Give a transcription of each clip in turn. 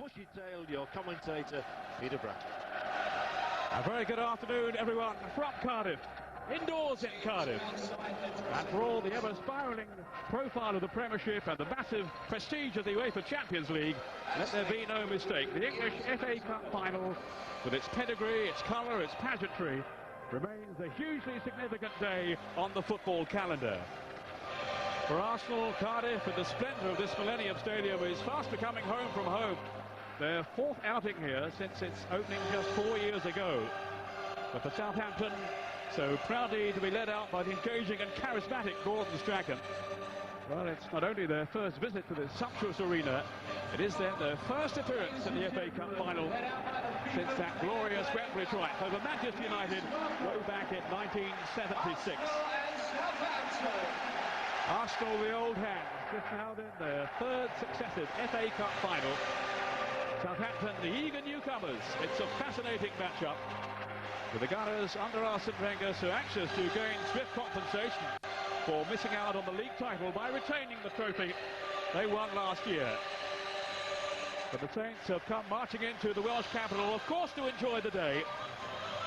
bushy-tailed, your commentator, Peter Bradley. A very good afternoon, everyone, from Cardiff, indoors in Cardiff. And for all the ever-spiralling profile of the Premiership and the massive prestige of the UEFA Champions League, let there be no mistake. The English FA Cup final, with its pedigree, its colour, its pageantry, remains a hugely significant day on the football calendar. For Arsenal, Cardiff, and the splendour of this Millennium Stadium is fast becoming home from home. Their fourth outing here since its opening just 4 years ago. But for Southampton, so proudly to be led out by the engaging and charismatic Gordon Strachan. Well, it's not only their first visit to this sumptuous arena, it is then their first appearance in the FA Cup final since that glorious Wembley triumph over Manchester United way back in 1976. Arsenal, the old hands, just now in their third successive FA Cup final. Southampton, the eager newcomers. It's a fascinating matchup, with the Gunners under Arsene Wenger so anxious to gain swift compensation for missing out on the league title by retaining the trophy they won last year. But the Saints have come marching into the Welsh capital, of course, to enjoy the day,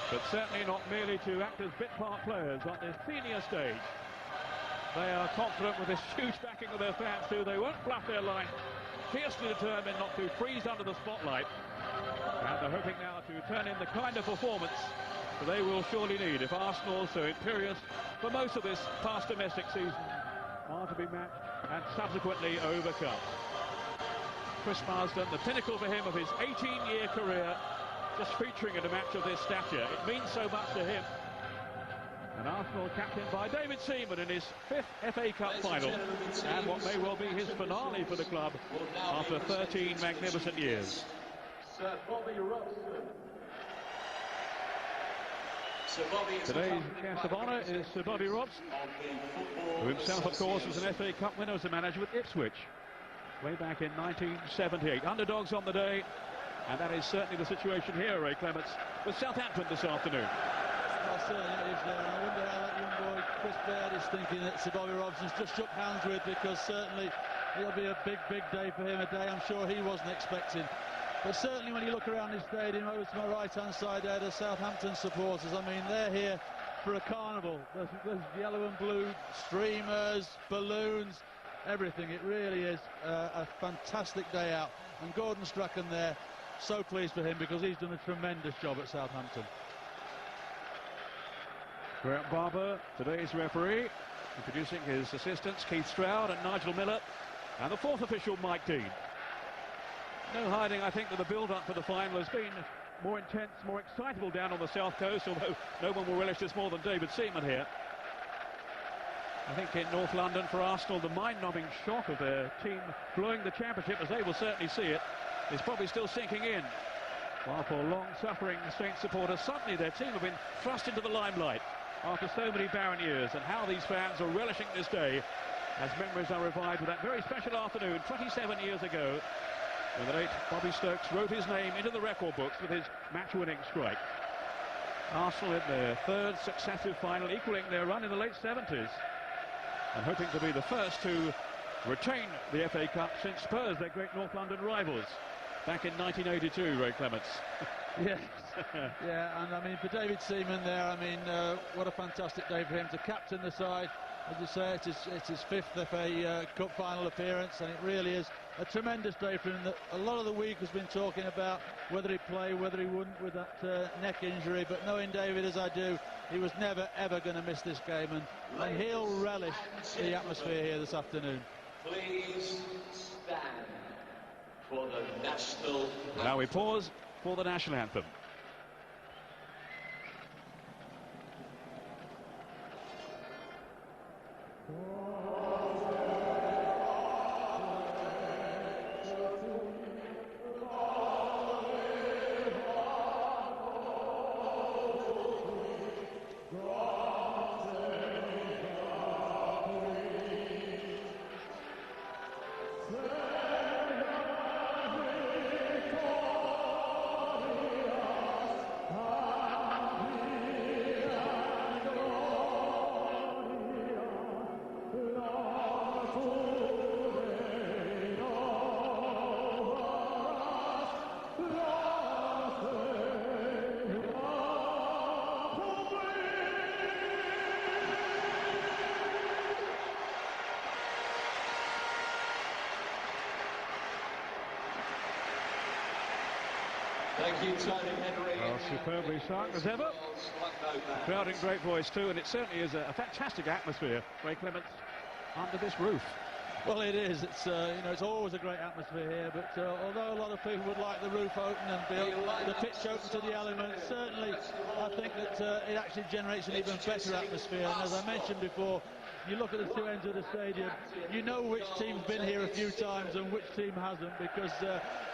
but certainly not merely to act as bit-part players on this senior stage. They are confident with this huge backing of their fans too. They won't bluff their line, fiercely determined not to freeze under the spotlight. And they're hoping now to turn in the kind of performance that they will surely need if Arsenal, so imperious for most of this past domestic season, are to be matched and subsequently overcome. Chris Marsden, the pinnacle for him of his 18-year career, just featuring in a match of this stature. It means so much to him. And Arsenal captained by David Seaman in his fifth FA Cup final, and what may well be his finale for the club after 13 magnificent years. Today's guest of honour is Sir Bobby Robson, who himself, of course, was an FA Cup winner as a manager with Ipswich way back in 1978. Underdogs on the day, and that is certainly the situation here, Ray Clements, with Southampton this afternoon. Well, certainly it is there, and I wonder how that young boy Chris Baird is thinking that Sir Bobby Robson's just shook hands with, because certainly it'll be a big day for him, a day I'm sure he wasn't expecting. But certainly when you look around this stadium, over to my right-hand side there, the Southampton supporters, I mean, they're here for a carnival. There's yellow and blue streamers, balloons, everything. It really is a fantastic day out. And Gordon Strachan there, so pleased for him, because he's done a tremendous job at Southampton. Graham Barber, today's referee, introducing his assistants, Keith Stroud and Nigel Miller, and the fourth official, Mike Dean. No hiding, I think, that the build-up for the final has been more intense, more excitable down on the south coast, although no one will relish this more than David Seaman here. I think in North London, for Arsenal, the mind-numbing shock of their team blowing the championship, as they will certainly see it, is probably still sinking in. While for long-suffering Saints supporters, suddenly their team have been thrust into the limelight after so many barren years, and how these fans are relishing this day as memories are revived with that very special afternoon 27 years ago, when the late Bobby Stokes wrote his name into the record books with his match-winning strike. Arsenal in their third successive final, equaling their run in the late 70s, and hoping to be the first to retain the FA Cup since Spurs, their great North London rivals, back in 1982, Ray Clements. Yes, yeah, and I mean, for David Seaman there, I mean, what a fantastic day for him to captain the side. As you say, it's his fifth FA Cup final appearance, and it really is a tremendous day for him. That a lot of the week has been talking about whether he'd play, whether he wouldn't with that neck injury, but knowing David as I do, he was never ever going to miss this game, and he'll relish the atmosphere here this afternoon. Please stand for the national anthem. Now we pause for the national anthem. Thank you, Tony Henry. Well, superbly sung as ever. Crowd in great voice too, and it certainly is a fantastic atmosphere, Ray Clements, under this roof. Well, it is. It's you know, it's always a great atmosphere here. But although a lot of people would like the roof open and the pitch open to the elements, certainly I think that it actually generates an even better atmosphere. And as I mentioned before, you look at the two ends of the stadium, you know which team's been here a few times and which team hasn't, because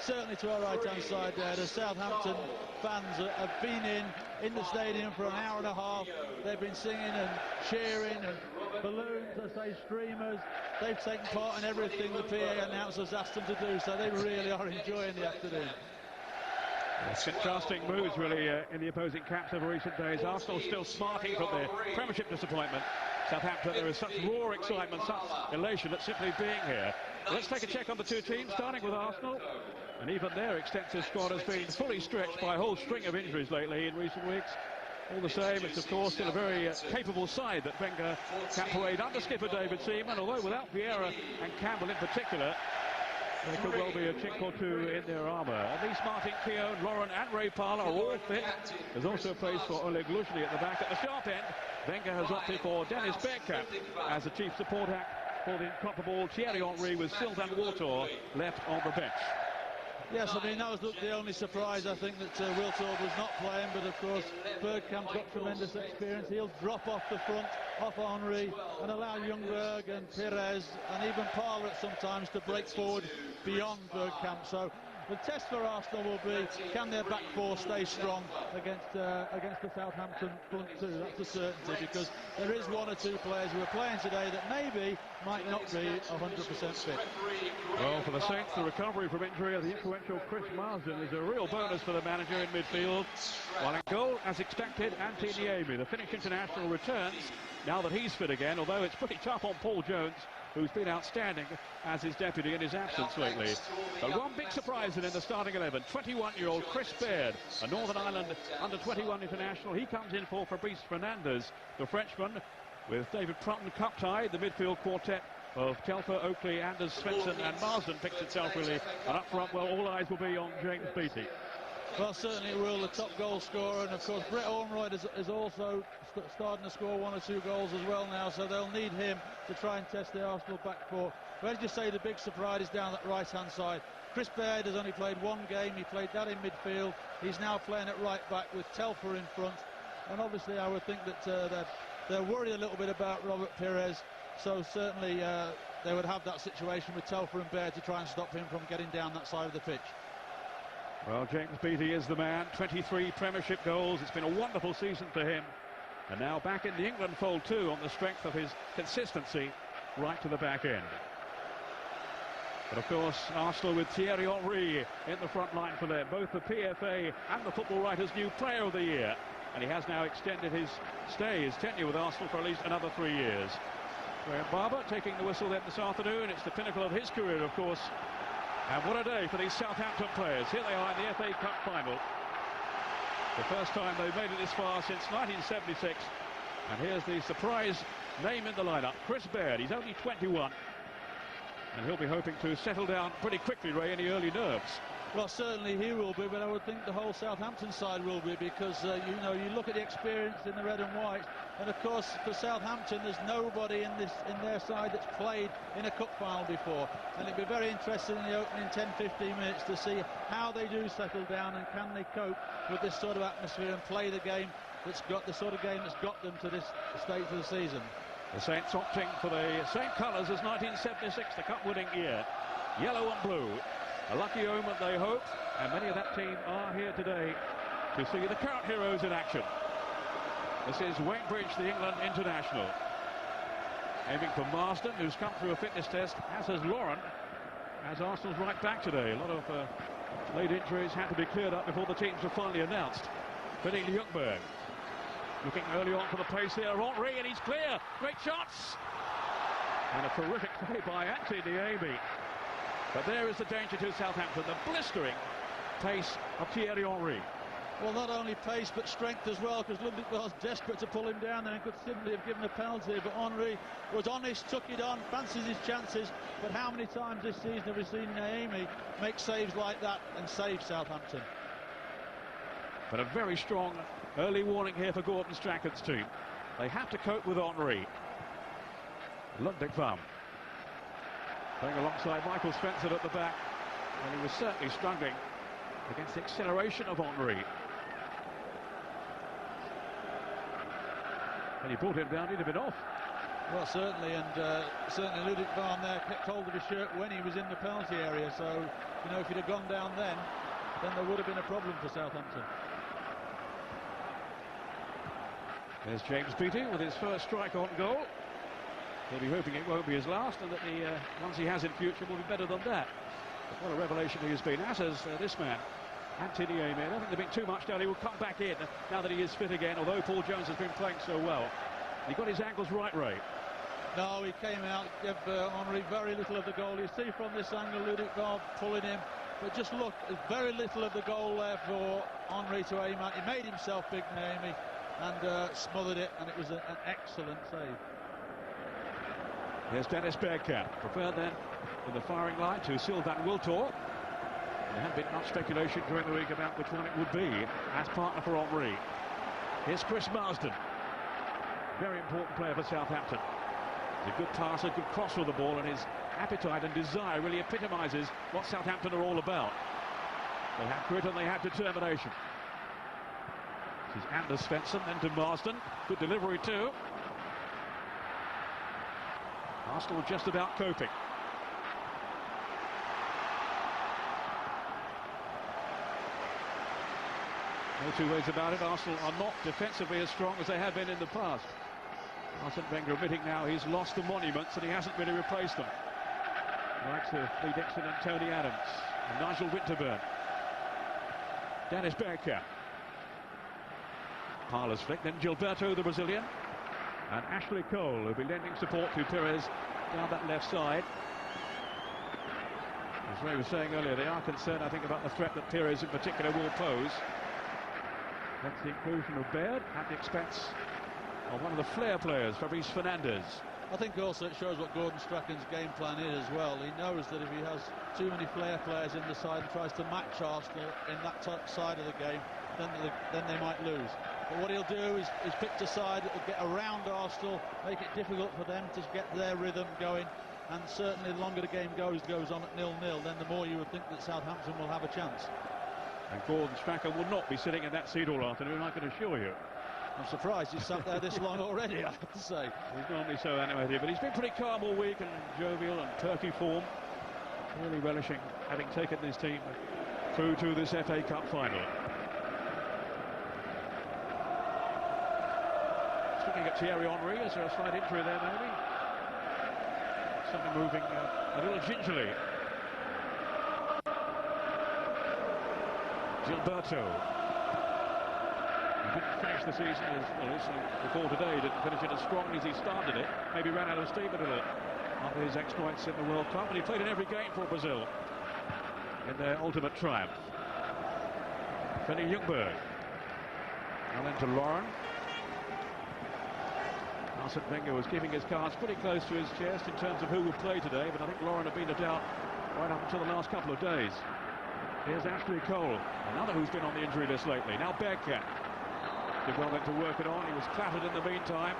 certainly to our right-hand side there, the Southampton fans have been in the stadium for an hour and a half. They've been singing and cheering and balloons, I say streamers. They've taken part in everything the PA announcers asked them to do, so they really are enjoying the afternoon. Contrasting moods really in the opposing camps over recent days. Arsenal still smarting from their Premiership disappointment. Southampton, there is such raw excitement, such elation at simply being here. Let's take a check on the two teams, starting with Arsenal. And even their extensive squad has been fully stretched by a whole string of injuries lately in recent weeks. All the same, it's of course still a very capable side that Wenger can parade under skipper David Seaman, although without Vieira and Campbell in particular, there could well be a chink or two in their armour. At least Martin Keown, Lauren and Ray Parlour are all fit. There's also a place for Oleg Luzhny at the back. At the sharp end, Wenger has opted for Dennis Bergkamp as the chief support act for the incomparable Thierry Henry, with Sylvain Wiltord left on the bench. Yes, I mean, that was the only surprise, I think, that Wiltord was not playing, but of course Bergkamp's got tremendous experience. He'll drop off the front, off Henry, and allow Ljungberg and Pires and even Parlour at sometimes to break forward beyond Bergkamp. So the test for Arsenal will be, can their back four stay strong against the Southampton front two? That's a certainty, because there is one or two players who are playing today that maybe might not be 100% fit. Well, for the Saints, the recovery from injury of the influential Chris Marsden is a real bonus for the manager in midfield. While in goal, as expected, Antti Niemi, the Finnish international, returns now that he's fit again, although it's pretty tough on Paul Jones, who's been outstanding as his deputy in his absence lately. But one big surprise in the starting 11, 21-year-old Chris Baird, a Northern Ireland under-21 international. He comes in for Fabrice Fernandes, the Frenchman, with David Prutton cup-tied. The midfield quartet of Telfer, Oakley, Anders Svensson and Marsden picks itself really. And up front, well, all eyes will be on James Beattie. Well, certainly it will, the top goal scorer, and of course Brett Ormroyd is also starting to score one or two goals as well now, so they'll need him to try and test the Arsenal back four. But as you say, the big surprise is down that right-hand side. Chris Baird has only played one game. He played that in midfield. He's now playing at right back with Telfer in front, and obviously I would think that they're worried a little bit about Robert Pires, so certainly they would have that situation with Telfer and Baird to try and stop him from getting down that side of the pitch. Well, James Beattie is the man. 23 Premiership goals. It's been a wonderful season for him. And now back in the England fold too, on the strength of his consistency right to the back end. But of course, Arsenal with Thierry Henry in the front line for them. Both the PFA and the Football Writers' New Player of the Year. And he has now extended his tenure with Arsenal for at least another 3 years. Graham Barber taking the whistle then this afternoon. It's the pinnacle of his career, of course. And what a day for these Southampton players. Here they are in the FA Cup final. The first time they've made it this far since 1976. And here's the surprise name in the lineup, Chris Baird. He's only 21. And he'll be hoping to settle down pretty quickly, Ray, any early nerves. Well, certainly he will be, but I would think the whole Southampton side will be, because you look at the experience in the red and white, and of course for Southampton there's nobody in their side that's played in a cup final before, and it'd be very interesting in the opening 10-15 minutes to see how they do settle down and can they cope with this sort of atmosphere and play the game that's got the sort of game that's got them to this stage of the season. The Saints opting for the same colours as 1976, the cup-winning year, yellow and blue. A lucky omen, they hope, and many of that team are here today to see the current heroes in action. This is Wainbridge, the England international. Aiming for Marsden, who's come through a fitness test, as has Lauren, as Arsenal's right back today. A lot of late injuries had to be cleared up before the teams were finally announced. Fitting Ljungberg. Looking early on for the pace here, Henry, and he's clear. Great shots! And a terrific play by Antti Niemi. But there is the danger to Southampton, the blistering pace of Thierry Henry. Well, not only pace but strength as well, because Ludwig was desperate to pull him down there and could simply have given a penalty, but Henry was honest, took it on, fancies his chances. But how many times this season have we seen Niemi make saves like that and save Southampton? But a very strong early warning here for Gordon Strachan's team. They have to cope with Henry. V.F.V playing alongside Michael Svensson at the back, and he was certainly struggling against the acceleration of Henry. And he brought him down, he'd have been off. Well, certainly, and certainly V.F.V there kept hold of his shirt when he was in the penalty area, so, you know, if he'd have gone down then there would have been a problem for Southampton. There's James Beattie with his first strike on goal. He'll be hoping it won't be his last, and that the ones he has in future will be better than that. But what a revelation he has been, as has this man, Anthony Amy. I don't think there's been too much down. He will come back in now that he is fit again, although Paul Jones has been playing so well. He got his ankles right, Ray. No, he came out, gave Henry very little of the goal. You see from this angle, V.F.V pulling him. But just look, very little of the goal there for Henry to aim at. He made himself big, Naomi, and smothered it, and it was an excellent save. Here's Dennis Bergkamp, preferred then in the firing line to Sylvain Wiltord. There had been much speculation during the week about which one it would be as partner for Henry. Here's Chris Marsden, very important player for Southampton. He's a good passer, good crosser of the ball, and his appetite and desire really epitomises what Southampton are all about. They have grit and they have determination. This is Anders Svensson, then to Marsden. Good delivery too. Arsenal just about coping. No two ways about it. Arsenal are not defensively as strong as they have been in the past. Arsene Wenger admitting now he's lost the monuments and he hasn't really replaced them. The likes of Lee Dixon and Tony Adams and Nigel Winterburn. Dennis Bergkamp. Parler's flick, then Gilberto, the Brazilian, and Ashley Cole, who'll be lending support to Pires down that left side. As Ray was saying earlier, they are concerned, I think, about the threat that Pires in particular will pose. That's the inclusion of Baird at the expense of one of the flair players, Fabrice Fernandes. I think also it shows what Gordon Strachan's game plan is as well. He knows that if he has too many flair players in the side and tries to match Arsenal in that side of the game, then they might lose. But what he'll do is pick a side that will get around Arsenal, make it difficult for them to get their rhythm going, and certainly the longer the game goes on at 0-0, then the more you would think that Southampton will have a chance. And Gordon Strachan will not be sitting in that seat all afternoon, I can assure you. I'm surprised he's sat there this long already, I have to say. He's normally so animated, but he's been pretty calm all week and jovial and turkey form. Really relishing having taken this team through to this FA Cup final. Looking at Thierry Henry, is there a slight injury there maybe? Something moving a little gingerly. Gilberto. He didn't finish the season as well, before today, he didn't finish it as strongly as he started it. Maybe ran out of steam a little after his exploits in the World Cup, but he played in every game for Brazil in their ultimate triumph. Benny Ljungberg. And then to Lauren. Arsene Wenger was keeping his cards pretty close to his chest in terms of who would play today, but I think Lauren had been a doubt right up until the last couple of days. Here's Ashley Cole, another who's been on the injury list lately. Now Bergkamp. Did well then to work it on. He was clattered in the meantime.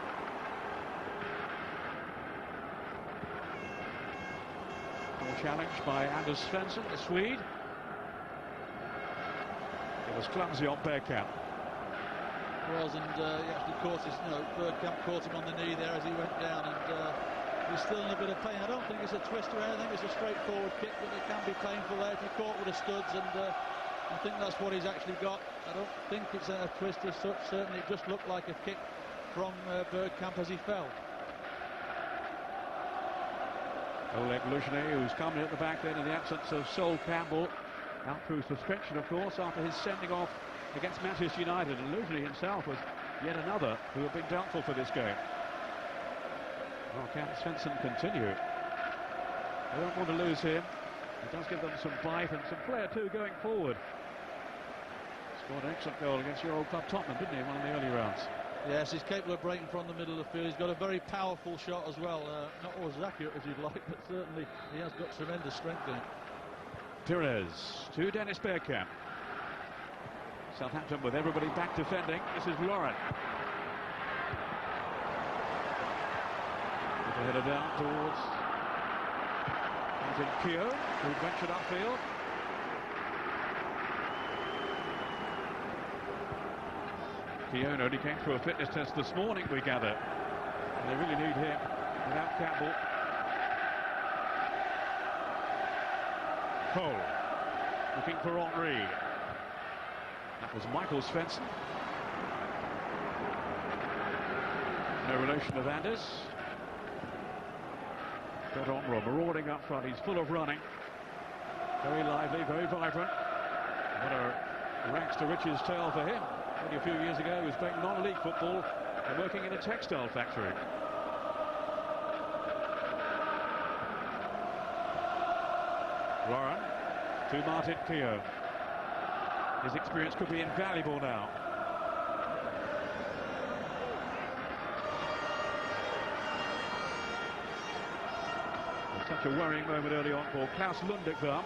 Challenged by Anders Svensson, the Swede. It was clumsy on Bergkamp. Was, and he actually caught his, Bergkamp caught him on the knee there as he went down, and he's still in a bit of pain. I don't think it's a twist or anything, it's a straightforward kick, but it can be painful there if you're caught with the studs, and I think that's what he's actually got. I don't think it's a twist as such. Certainly it just looked like a kick from Bergkamp as he fell. Oleg Luzhny, who's coming at the back then in the absence of Sol Campbell, out through suspension, of course, after his sending off against Manchester United, and Luzhny himself was yet another who had been doubtful for this game. Well, can Svensson continue? They don't want to lose him. He does give them some bite and some flair too going forward. Scored an excellent goal against your old club Tottenham, didn't he, in one of the early rounds? Yes, he's capable of breaking from the middle of the field. He's got a very powerful shot as well. Not always as accurate as you'd like, but certainly he has got tremendous strength in it. Pires to Dennis Bergkamp. Southampton with everybody back defending. This is Lauren. With the header down towards Martin Keogh, who ventured upfield. Keogh only came through a fitness test this morning, we gather. And they really need him without Campbell. Cole looking for Henry. That was Michael Svensson. No relation to Anders. Got on marauding up front. He's full of running. Very lively, very vibrant. What a rags to riches tale for him. Only a few years ago he was playing non-league football and working in a textile factory. Lauren to Martin Keogh. His experience could be invaluable now. Such a worrying moment early on for Klaus Lundekvam.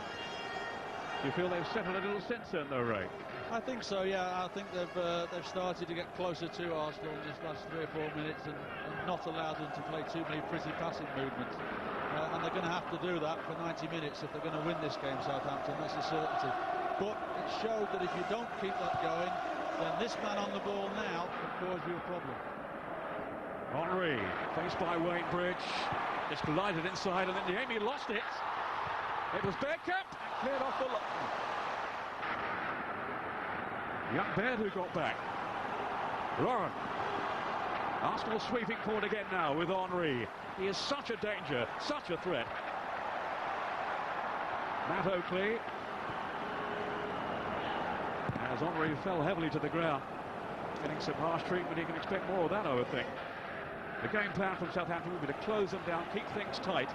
Do you feel they've settled a little since then, though, Ray? I think so, yeah. I think they've started to get closer to Arsenal in this last 3 or 4 minutes and not allowed them to play too many pretty passing movements. And they're going to have to do that for 90 minutes if they're going to win this game, Southampton. That's a certainty. But it showed that if you don't keep that going, then this man on the ball now can cause you a problem. Henry, faced by Wayne Bridge. Just collided inside, and then Amy lost it. It was Bergkamp, cleared off the line. Young Baird who got back. Lauren. Arsenal sweeping forward again now with Henry. He is such a danger, such a threat. Matt Oakley. As Henry fell heavily to the ground, getting some harsh treatment, he can expect more of that, I would think. The game plan from Southampton will be to close them down, keep things tight,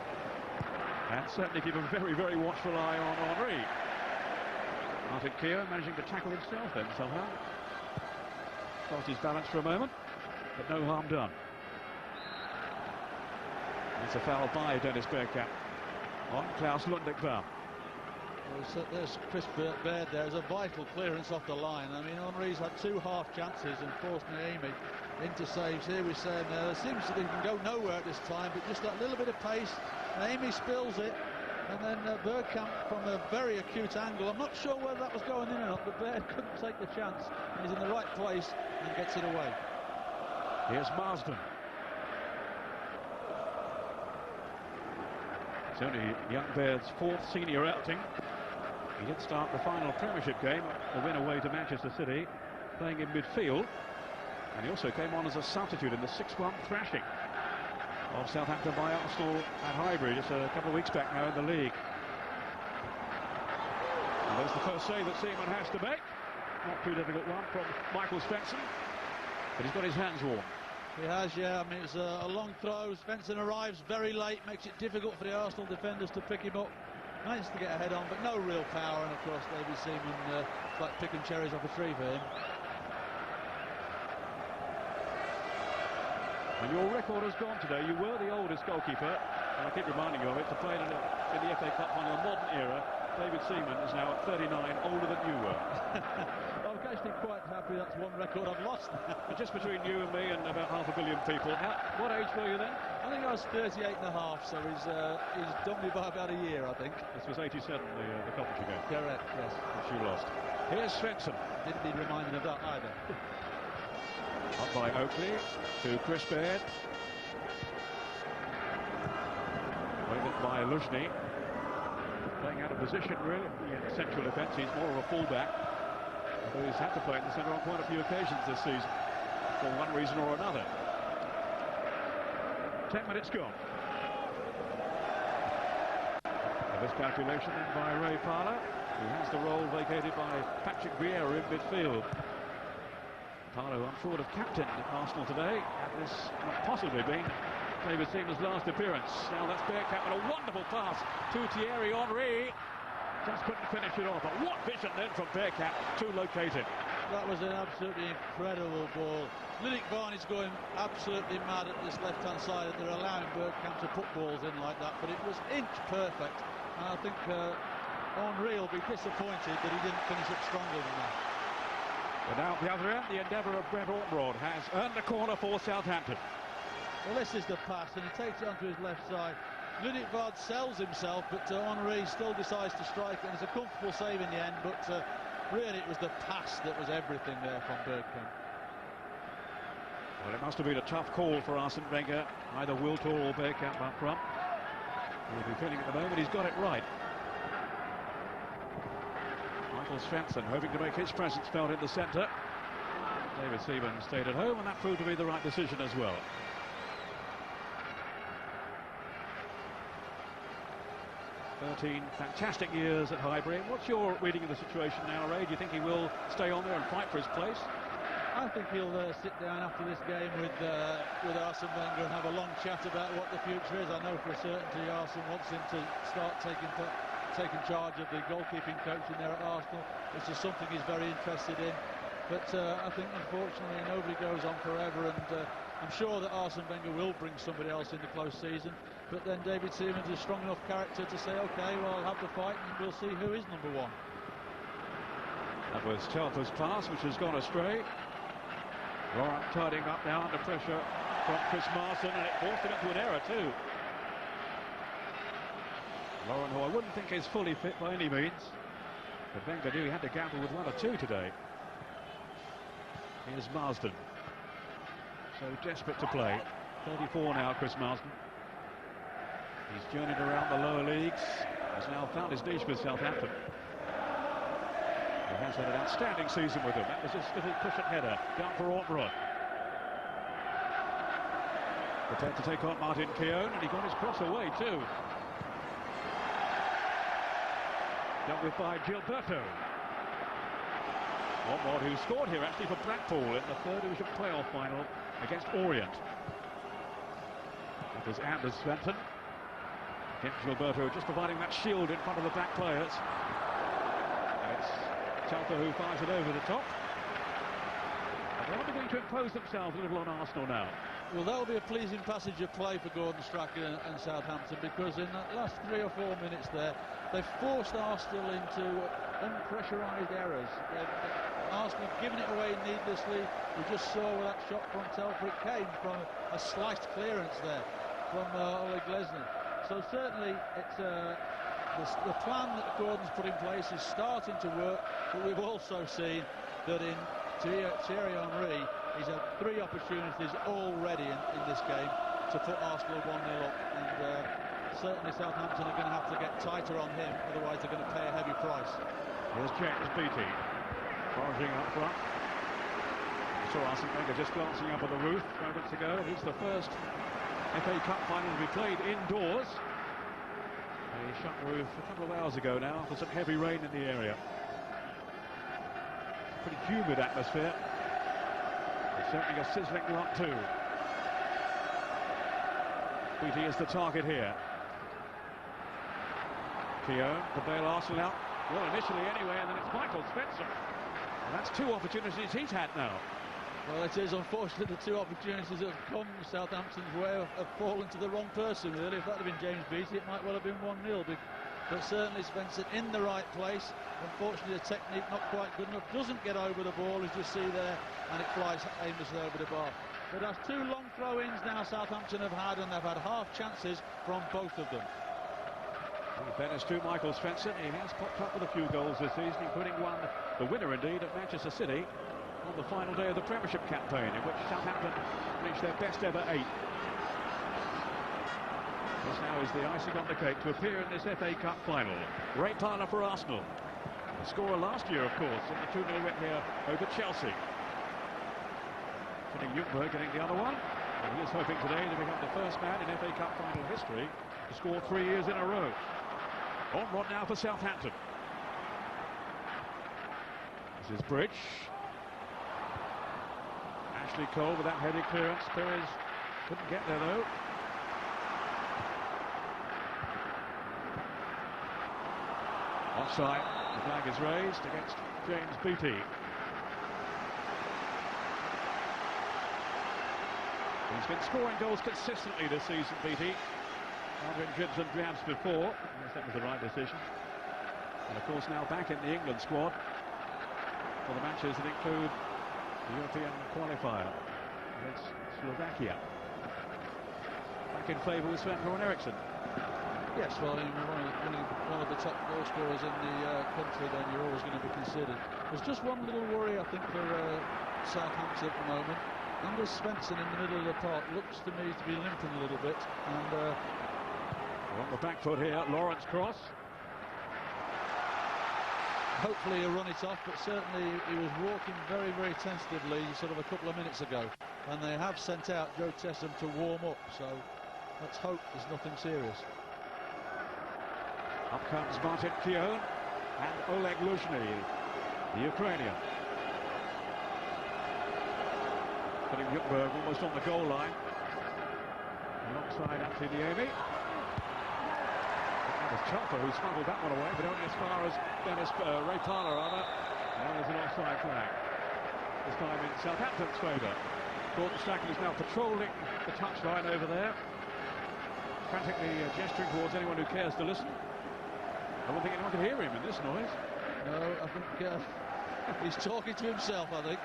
and certainly keep a very, very watchful eye on Henry. Martin Keogh managing to tackle himself then somehow. Lost his balance for a moment, but no harm done. It's a foul by Dennis Bergkamp on Klaus Lundekvam. There's Chris Baird there. There's a vital clearance off the line. I mean, Henry's had 2 half chances and forced Naemi into saves. Here we're saying there seems that he can go nowhere at this time, but just that little bit of pace. Naemi spills it, and then Bergkamp from a very acute angle. I'm not sure whether that was going in or not, but Baird couldn't take the chance. He's in the right place and gets it away. Here's Marsden. It's only young Baird's 4th senior outing. He did start the final Premiership game, the win away to Manchester City, playing in midfield. And he also came on as a substitute in the 6-1 thrashing of Southampton by Arsenal at Highbury just a couple of weeks back now in the league. And there's the first save that Seaman has to make. Not too difficult one from Michael Svensson, but he's got his hands warm. He has, yeah. I mean, it's a long throw. Svensson arrives very late, makes it difficult for the Arsenal defenders to pick him up. Managed to get a head on, but no real power. And of course, David Seaman, it's like picking cherries off a tree for him. And your record has gone today. You were the oldest goalkeeper, and I keep reminding you of it, to play in the FA Cup final in the modern era. David Seaman is now at 39, older than you were. I'm actually quite happy that's one record I've lost now. Just between you and me and about 500 million people. What age were you then? I think I was 38 and a half, so he's done me by about a year, I think. This was 87, the Coventry game. Correct, yes. Which you lost. Here's Svensson. Didn't need reminding of that either. Up by Oakley to Chris Baird. Waved by Luzhny. Playing out of position, really, in the central defence. He's more of a fullback. Although he's had to play in the centre on quite a few occasions this season, for one reason or another. 10 minutes gone. A miscalculation then by Ray Parlour, who has the role vacated by Patrick Vieira in midfield. Parlour, I'm sure, would have captained Arsenal today, had this not possibly been David Seaman's last appearance. Now that's Bergkamp and a wonderful pass to Thierry Henry. Just couldn't finish it off. But what vision then from Bergkamp to locate it. That was an absolutely incredible ball. Lundekvam is going absolutely mad at this left-hand side. They're allowing Bergkamp to put balls in like that, but it was inch perfect. And I think Henry will be disappointed that he didn't finish up stronger than that. But now at the other end, the endeavour of Brent Ormrod has earned a corner for Southampton. Well, this is the pass, and he takes it onto his left side. V.F.V sells himself, but Henry still decides to strike it, and it's a comfortable save in the end, but really it was the pass that was everything there from Bergkamp. Well, it must have been a tough call for Arsene Wenger, either Wiltor or Bergkamp up front. He'll be feeling at the moment he's got it right. Michael Svensson hoping to make his presence felt in the centre. David Seaman stayed at home, and that proved to be the right decision as well. "13 fantastic years at Highbury." What's your reading of the situation now, Ray? Do you think he will stay on there and fight for his place? I think he'll sit down after this game with Arsene Wenger and have a long chat about what the future is. I know for a certainty Arsene wants him to start taking charge of the goalkeeping coaching there at Arsenal, which is something he's very interested in. But I think, unfortunately, nobody goes on forever, and I'm sure that Arsene Wenger will bring somebody else in the close season. But then David Seaman is a strong enough character to say, OK, well, I'll have the fight, and we'll see who is number one. That was Telfer's pass, which has gone astray. Laurent tidying up now under pressure from Chris Marson, and it forced him into an error too. Laurent, who I wouldn't think is fully fit by any means, but Wenger knew he had to gamble with one or two today. Here's Marsden, so desperate to play. 34 now, Chris Marsden. He's journeyed around the lower leagues, has now found his niche with Southampton. He has had an outstanding season with them. That was his little cushion header down for Ormrod. Prepared to take on Martin Keown, and he got his cross away too. Dealt with by Gilberto. Ormrod, who scored here actually for Blackpool in the third division playoff final against Orient. That was Anders Svensson. Against Gilberto, just providing that shield in front of the back players. And it's Telfer who fires it over the top. And they're going to impose themselves a little on Arsenal now. Well, that'll be a pleasing passage of play for Gordon Strachan and Southampton, because in that last 3 or 4 minutes there, they've forced Arsenal into unpressurised errors. Arsenal have given it away needlessly. We just saw with that shot from Telfer, it came from a sliced clearance there from Ole Glesner. So certainly it's the plan that Gordon's put in place is starting to work, but we've also seen that in Thierry Henry, he's had 3 opportunities already in this game to put Arsenal 1-0 up, and certainly Southampton are going to have to get tighter on him, otherwise they're going to pay a heavy price. Here's James Beattie, foraging up front. We saw Arsene Wenger just glancing up at the roof moments ago. It's the first FA Cup final to be played indoors. He shut the roof a couple of hours ago now after some heavy rain in the area. Pretty humid atmosphere. It's certainly a sizzling lot too. Beattie is the target here. Keown to bail Arsenal out. Well, initially anyway, and then it's Michael Svensson. And that's 2 opportunities he's had now. Well, it is unfortunate the 2 opportunities that have come Southampton's way have fallen to the wrong person, really. If that had been James Beattie, it might well have been 1-0. But certainly Svensson in the right place. Unfortunately, the technique not quite good enough. Doesn't get over the ball, as you see there, and it flies aimlessly over the bar. But that's 2 long throw-ins now Southampton have had, and they've had half chances from both of them. Fairness to Michael Svensson, he has popped up with a few goals this season, including one, the winner indeed, at Manchester City on the final day of the Premiership campaign, in which Southampton reached their best ever 8. This now is the icing on the cake to appear in this FA Cup final. Ray Parlour for Arsenal. The scorer last year, of course, in the 2-0 win here over Chelsea. Fitting Ljungberg getting the other one. And he is hoping today to become the first man in FA Cup final history to score 3 years in a row. Ormrod now for Southampton. This is Bridge. Ashley Cole with that headed clearance. Perez couldn't get there though. Offside. The flag is raised against James Beattie. He's been scoring goals consistently this season, Beattie. Under in dribs and drabs before. Yes, that was the right decision. And of course now back in the England squad. for the matches that include the European qualifier against Slovakia. Back in favour with Sven Eriksson. Yes, well, I mean, one of the top goal scorers in the country, then you're always going to be considered. There's just one little worry, I think, for Southampton at the moment. Anders Svensson in the middle of the park looks to me to be limping a little bit. And on the back foot here, Lawrence cross. Hopefully he'll run it off, but certainly he was walking very, very tentatively sort of a couple of minutes ago. And they have sent out Joe Tessam to warm up, so let's hope there's nothing serious. Up comes Martin Keown and Oleg Luzhny, the Ukrainian. Putting Ljungberg almost on the goal line. Alongside Anthony Niemi. That was Chopper who smuggled that one away, but only as far as Ray Parler, rather. And there's an offside flag. This time in Southampton's favour. Gordon Strachan is now patrolling the touchline over there. Frantically gesturing towards anyone who cares to listen. I don't think anyone can hear him in this noise. No, I think he's talking to himself, I think.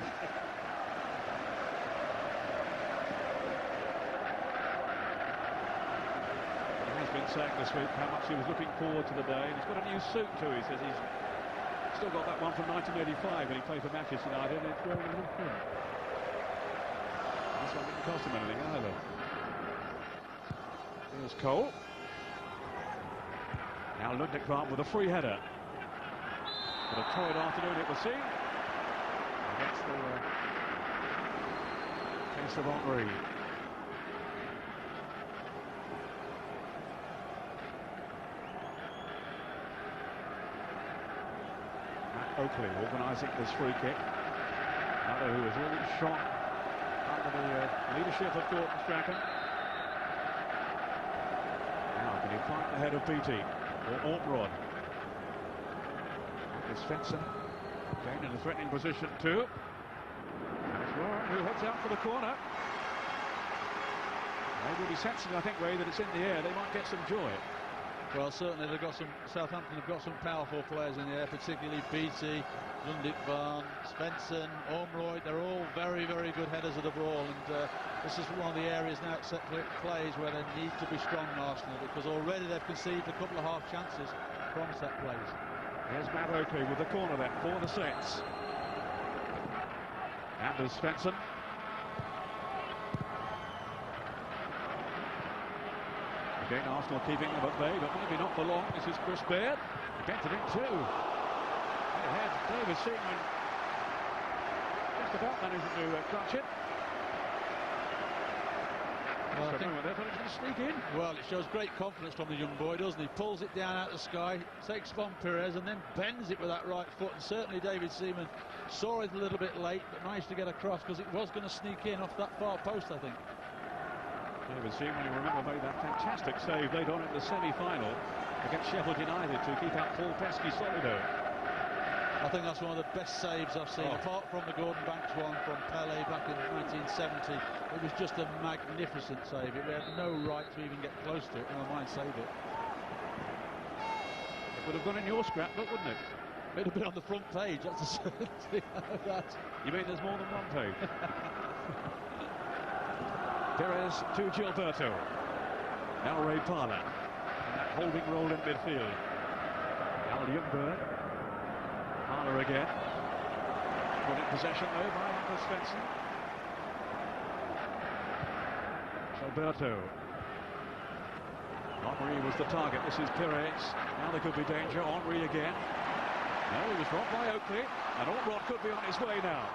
He has been saying this week how much he was looking forward to the day, and he's got a new suit too. He says he's still got that one from 1985 when he played for Manchester United, and it's wearing a little thin. This one didn't cost him anything either. Here's Cole. Now Lundekvam with a free header. What a torrid afternoon it will seem against the case of Henry. Matt Oakley organising this free kick. Another who has really shone under the leadership of Gordon Strachan. Now can he find the head of BT? Or Ortrod. It's Svensson again in a threatening position too. There's Warren who heads out for the corner. They will be sensing, I think, Ray, that it's in the air. They might get some joy. Well, certainly they've got Southampton have got some powerful players in the air, particularly BT, Lundekvam, Svensson, Ormroyd. They're all very, very good headers of the ball, and this is one of the areas now at set plays where they need to be strong, Arsenal, because already they've conceded a couple of half chances from set plays. Here's Matt Oakley with the corner then for the Saints. Anders Svensson. Again, Arsenal keeping them at bay, but maybe not for long. This is Chris Baird. He gets it in too. Ahead, David Seaman just about managing to clutch it. Well, I think they're going to sneak in. Well, it shows great confidence from the young boy, doesn't he? Pulls it down out of the sky, takes Von Perez and then bends it with that right foot. And certainly David Seaman saw it a little bit late, but managed to get across because it was going to sneak in off that far post, I think. David Seaman, you remember, made that fantastic save late on in the semi-final against Sheffield United to keep out Paul Pesky-Solido. I think that's one of the best saves I've seen, apart from the Gordon Banks one from Pelé back in 1970. It was just a magnificent save. We had no right to even get close to it, never mind save it. It would have gone in your scrapbook, wouldn't it? It would have been on the front page, that's a certainty. You mean there's more than one page? Perez to Gilberto. Now Ray Parler. And that holding role in midfield. Now Ljungberg. Parler again. Put in possession though by Anders Svensson. Gilberto. Henry was the target. This is Perez. Now there could be danger. Henry again. No, he was robbed by Oakley. And Ortrod could be on his way now.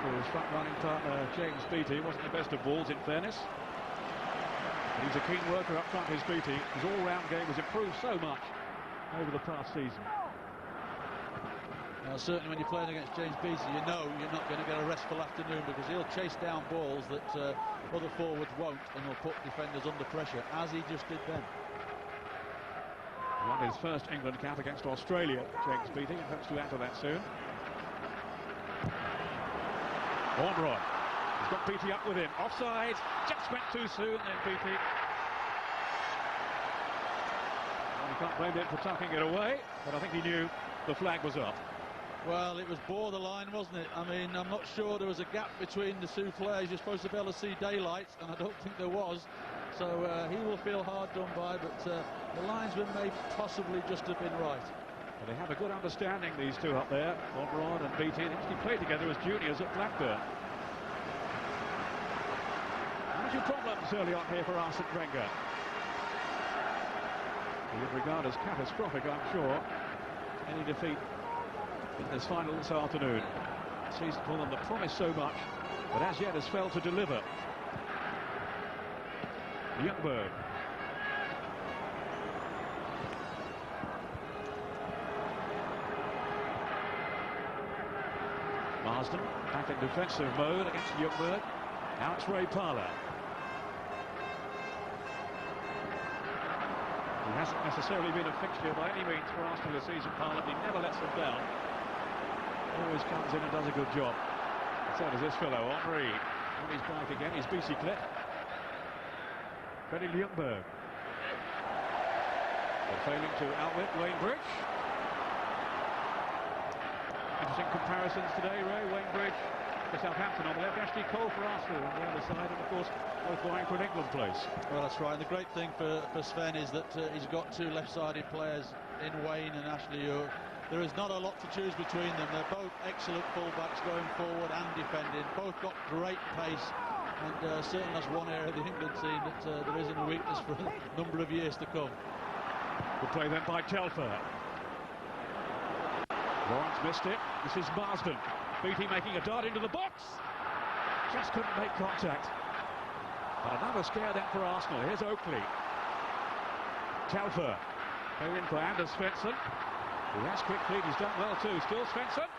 For his front-running partner, James Beattie, wasn't the best of balls, in fairness. But he's a keen worker up front, his Beattie. His all-round game has improved so much over the past season. Now, certainly when you're playing against James Beattie, you know you're not going to get a restful afternoon because he'll chase down balls that other forwards won't, and he'll put defenders under pressure, as he just did then. He won his first England cap against Australia, James Beattie, and hopes to add to that soon. Ormroyd. He's got Beattie up with him. Offside. Just went too soon then, Beattie. Well, you can't blame him for tucking it away, but I think he knew the flag was up. Well, it was borderline, wasn't it? I mean, I'm not sure there was a gap between the two flares. You're supposed to be able to see daylight, and I don't think there was. So he will feel hard done by, but the linesman may possibly just have been right. Well, they have a good understanding, these two up there, Omron and BT. They actually played together as juniors at Blackburn. Few problems early on here for Arsene Wenger. He would regard as catastrophic, I'm sure, any defeat in this final this afternoon. The season for them that promised so much, but as yet has failed to deliver. Ljungberg. Marsden back in defensive mode against Ljungberg. Now it's Ray Parlour. He hasn't necessarily been a fixture by any means for Arsenal this season, Parlour. He never lets them down. Always comes in and does a good job. So does this fellow, Henry. On his bike again, his bicyclette. Freddie Ljungberg. But failing to outwit Wayne Bridge. Interesting comparisons today, Ray. Wayne Bridge for Southampton on the left, Ashley Cole for Arsenal on the other side, and of course both vying for an England place. Well, that's right. The great thing for Sven is that he's got two left-sided players in Wayne and Ashley. There is not a lot to choose between them. They're both excellent fullbacks going forward and defending. Both got great pace, and certainly that's one area of the England team that there isn't a weakness for a number of years to come. Good play then by Telfer. Lawrence missed it. This is Marsden. BT making a dart into the box. Just couldn't make contact. But another scare then for Arsenal. Here's Oakley. Telfer. Going in for Anders Svensson. He has quick feet. He's done well too. Still Svensson.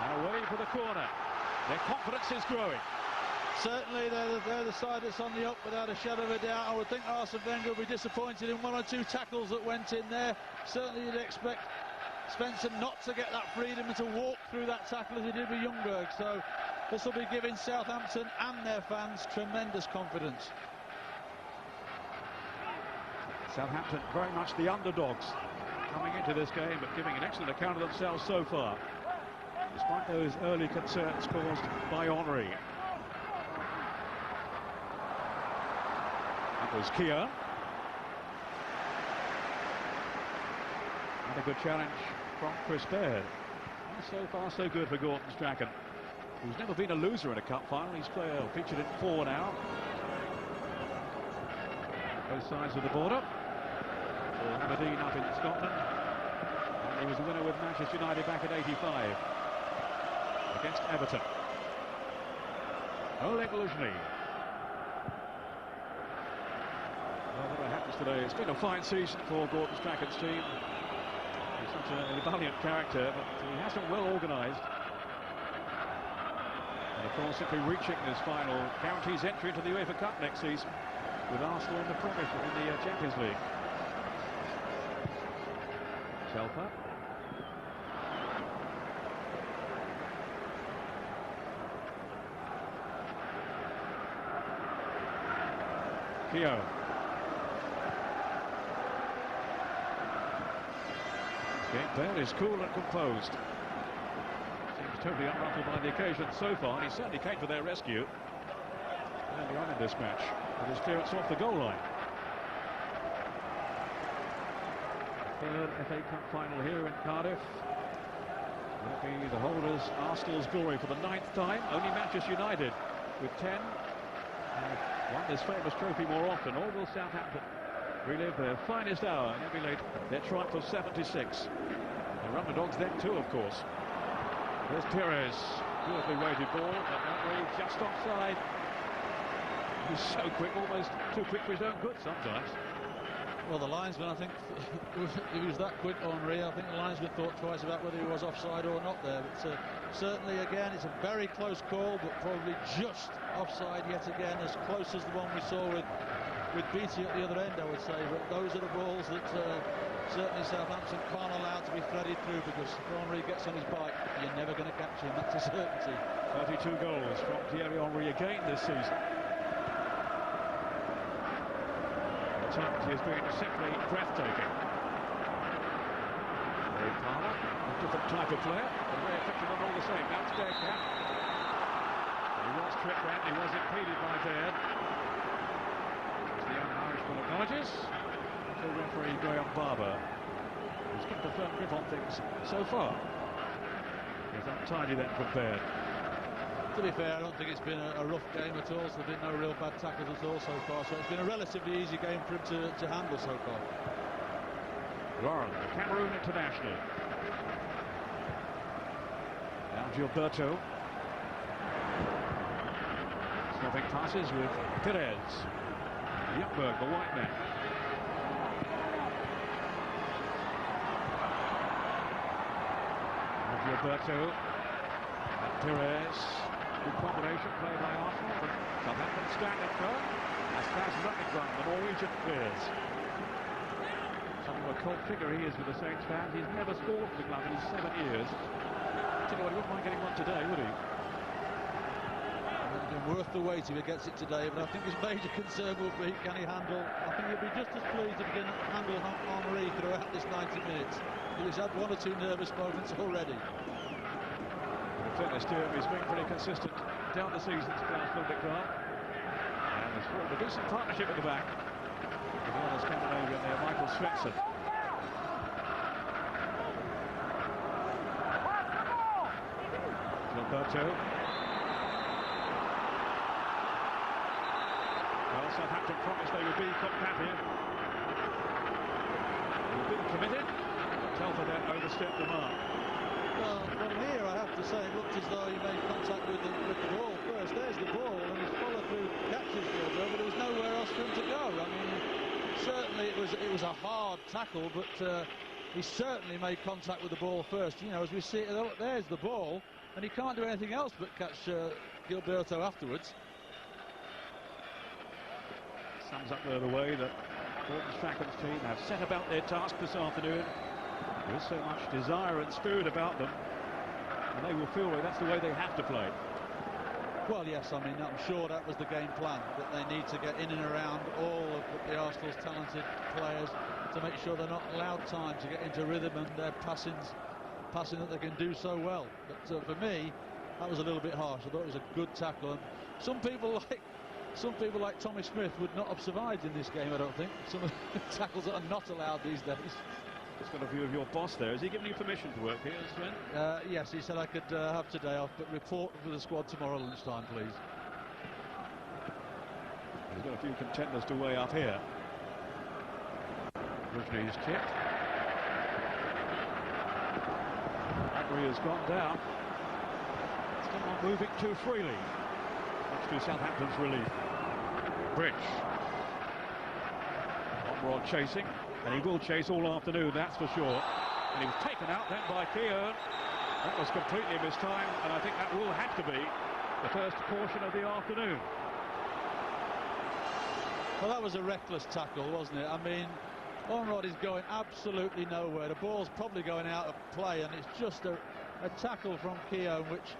And away for the corner. Their confidence is growing. Certainly they're the side that's on the up without a shadow of a doubt. I would think Arsene Wenger will be disappointed in one or two tackles that went in there. Certainly you'd expect Svensson not to get that freedom and to walk through that tackle as he did with Ljungberg. So this will be giving Southampton and their fans tremendous confidence. Southampton very much the underdogs coming into this game, but giving an excellent account of themselves so far, despite those early concerns caused by Henry. That was Keogh. And a good challenge from Chris Baird. And so far so good for Gordon Strachan, who's never been a loser in a cup final. He's featured in 4 now. Both sides of the border. For Aberdeen up in Scotland. And he was the winner with Manchester United back in '85 against Everton. Oleg Luzhny. Well, whatever happens today, it's been a fine season for Gordon Strachan's team. He's such a valiant character, but he hasn't well organised. And of course, simply reaching this final guarantees entry into the UEFA Cup next season, with Arsenal in the Premiership in the Champions League. Telfer. Keogh. Baird is cool and composed. Seems totally unruffled by the occasion so far, and he certainly came to their rescue early on in this match with his clearance off the goal line. Third FA Cup final here in Cardiff. Will be the holders Arsenal's glory for the 9th time. Only Manchester United with 10 have won this famous trophy more often. Or will Southampton relive their finest hour and emulate their triumph of '76. They're underdogs then too, of course. There's Pires. Beautifully weighted ball, but Henry just offside. He's so quick, almost too quick for his own good sometimes. Well, the linesman, I think, he was that quick, Henry. I think the linesman thought twice about whether he was offside or not there. But certainly, again, it's a very close call, but probably just offside yet again, as close as the one we saw with BT at the other end, I would say. But those are the balls that certainly Southampton can't allow to be threaded through, because if Henry gets on his bike, you're never going to catch him. That's a certainty. 32 goals from Thierry Henry again this season. At times he has been simply breathtaking. different type of player, but very effective on all the same. Now it's Bergkamp. He was tripped then, he was impeded by Baird. As the young Irishman acknowledges, to referee Graham Barber, who's kept a firm grip on things so far. He's untidy then from Baird. To be fair, I don't think it's been a rough game at all, so there have been no real bad tackles at all so far, so it's been a relatively easy game for him to handle so far. Lauren, the Cameroon international. Now Gilberto. Swapping passes with Perez. Youngberg, the white man. Now Gilberto. And Perez. Good combination played by Arsenal, but Southampton standing firm. As fast as that run, the Norwegian clears. Something of a cult figure he is with the Saints fans. He's never scored for the club in his 7 years. I tell you what, he wouldn't mind getting one today, would he? It's been worth the wait if he gets it today, but I think his major concern will be, can he handle? I think he'll be just as pleased if he can handle Henry throughout this 90 minutes. He's had 1 or 2 nervous moments already. In fairness to him, he's been pretty consistent down the season to Arsenal Victor. And there's formed a decent partnership at the back. With the other Scandinavian there, Michael Svensson. Gilberto. Well, Southampton promised they would be compact here. They've been committed, but Telford then overstepped the mark. Well, from here, I have to say, it looked as though he made contact with the ball first. There's the ball, and his follow-through catches Gilberto, but there was nowhere else for him to go. I mean, certainly it was a hard tackle, but he certainly made contact with the ball first. You know, as we see it, there's the ball, and he can't do anything else but catch Gilberto afterwards. Sums up the way that Gordon Strachan's team have set about their task this afternoon. There is so much desire and spirit about them, and they will feel like that's the way they have to play. Well, yes, I mean, I'm sure that was the game plan, that they need to get in and around all of the Arsenal's talented players to make sure they're not allowed time to get into rhythm and their passing that they can do so well. But for me, that was a little bit harsh. I thought it was a good tackle. And some people like Tommy Smith would not have survived in this game, I don't think. Some of the tackles that are not allowed these days. Just got a view of your boss there. Has he given you permission to work here, Sven? Yes, he said I could have today off, but report for the squad tomorrow lunchtime, please. He's got a few contenders to weigh up here. Rujni's kick. Henry has gone down. Still not moving too freely, much to Southampton's relief. Bridge. Omrod chasing. And he will chase all afternoon, that's for sure. And he was taken out then by Keown. That was completely mistimed, and I think that will have to be the first caution of the afternoon. Well, that was a reckless tackle, wasn't it? I mean, Omrod is going absolutely nowhere. The ball's probably going out of play, and it's just a tackle from Keown, which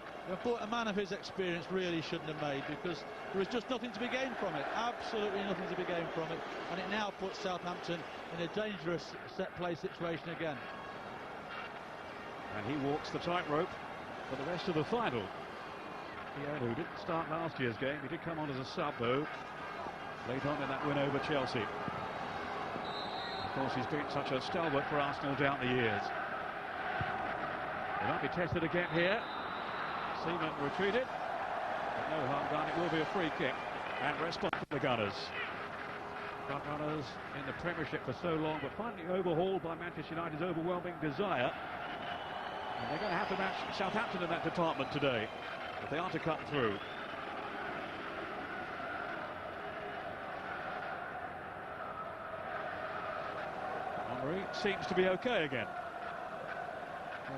a man of his experience really shouldn't have made, because there was just nothing to be gained from it. Absolutely nothing to be gained from it. And it now puts Southampton in a dangerous set-play situation again. And he walks the tightrope for the rest of the final. Keown, who didn't start last year's game, he did come on as a sub, though, late on in that win over Chelsea. Of course, he's been such a stalwart for Arsenal down the years. He might be tested again here. Seaman retreated, but no harm done. It will be a free kick and response from the Gunners. Front runners in the Premiership for so long, but finally overhauled by Manchester United's overwhelming desire. And they're going to have to match Southampton in that department today if they are to cut through. Henry seems to be okay again.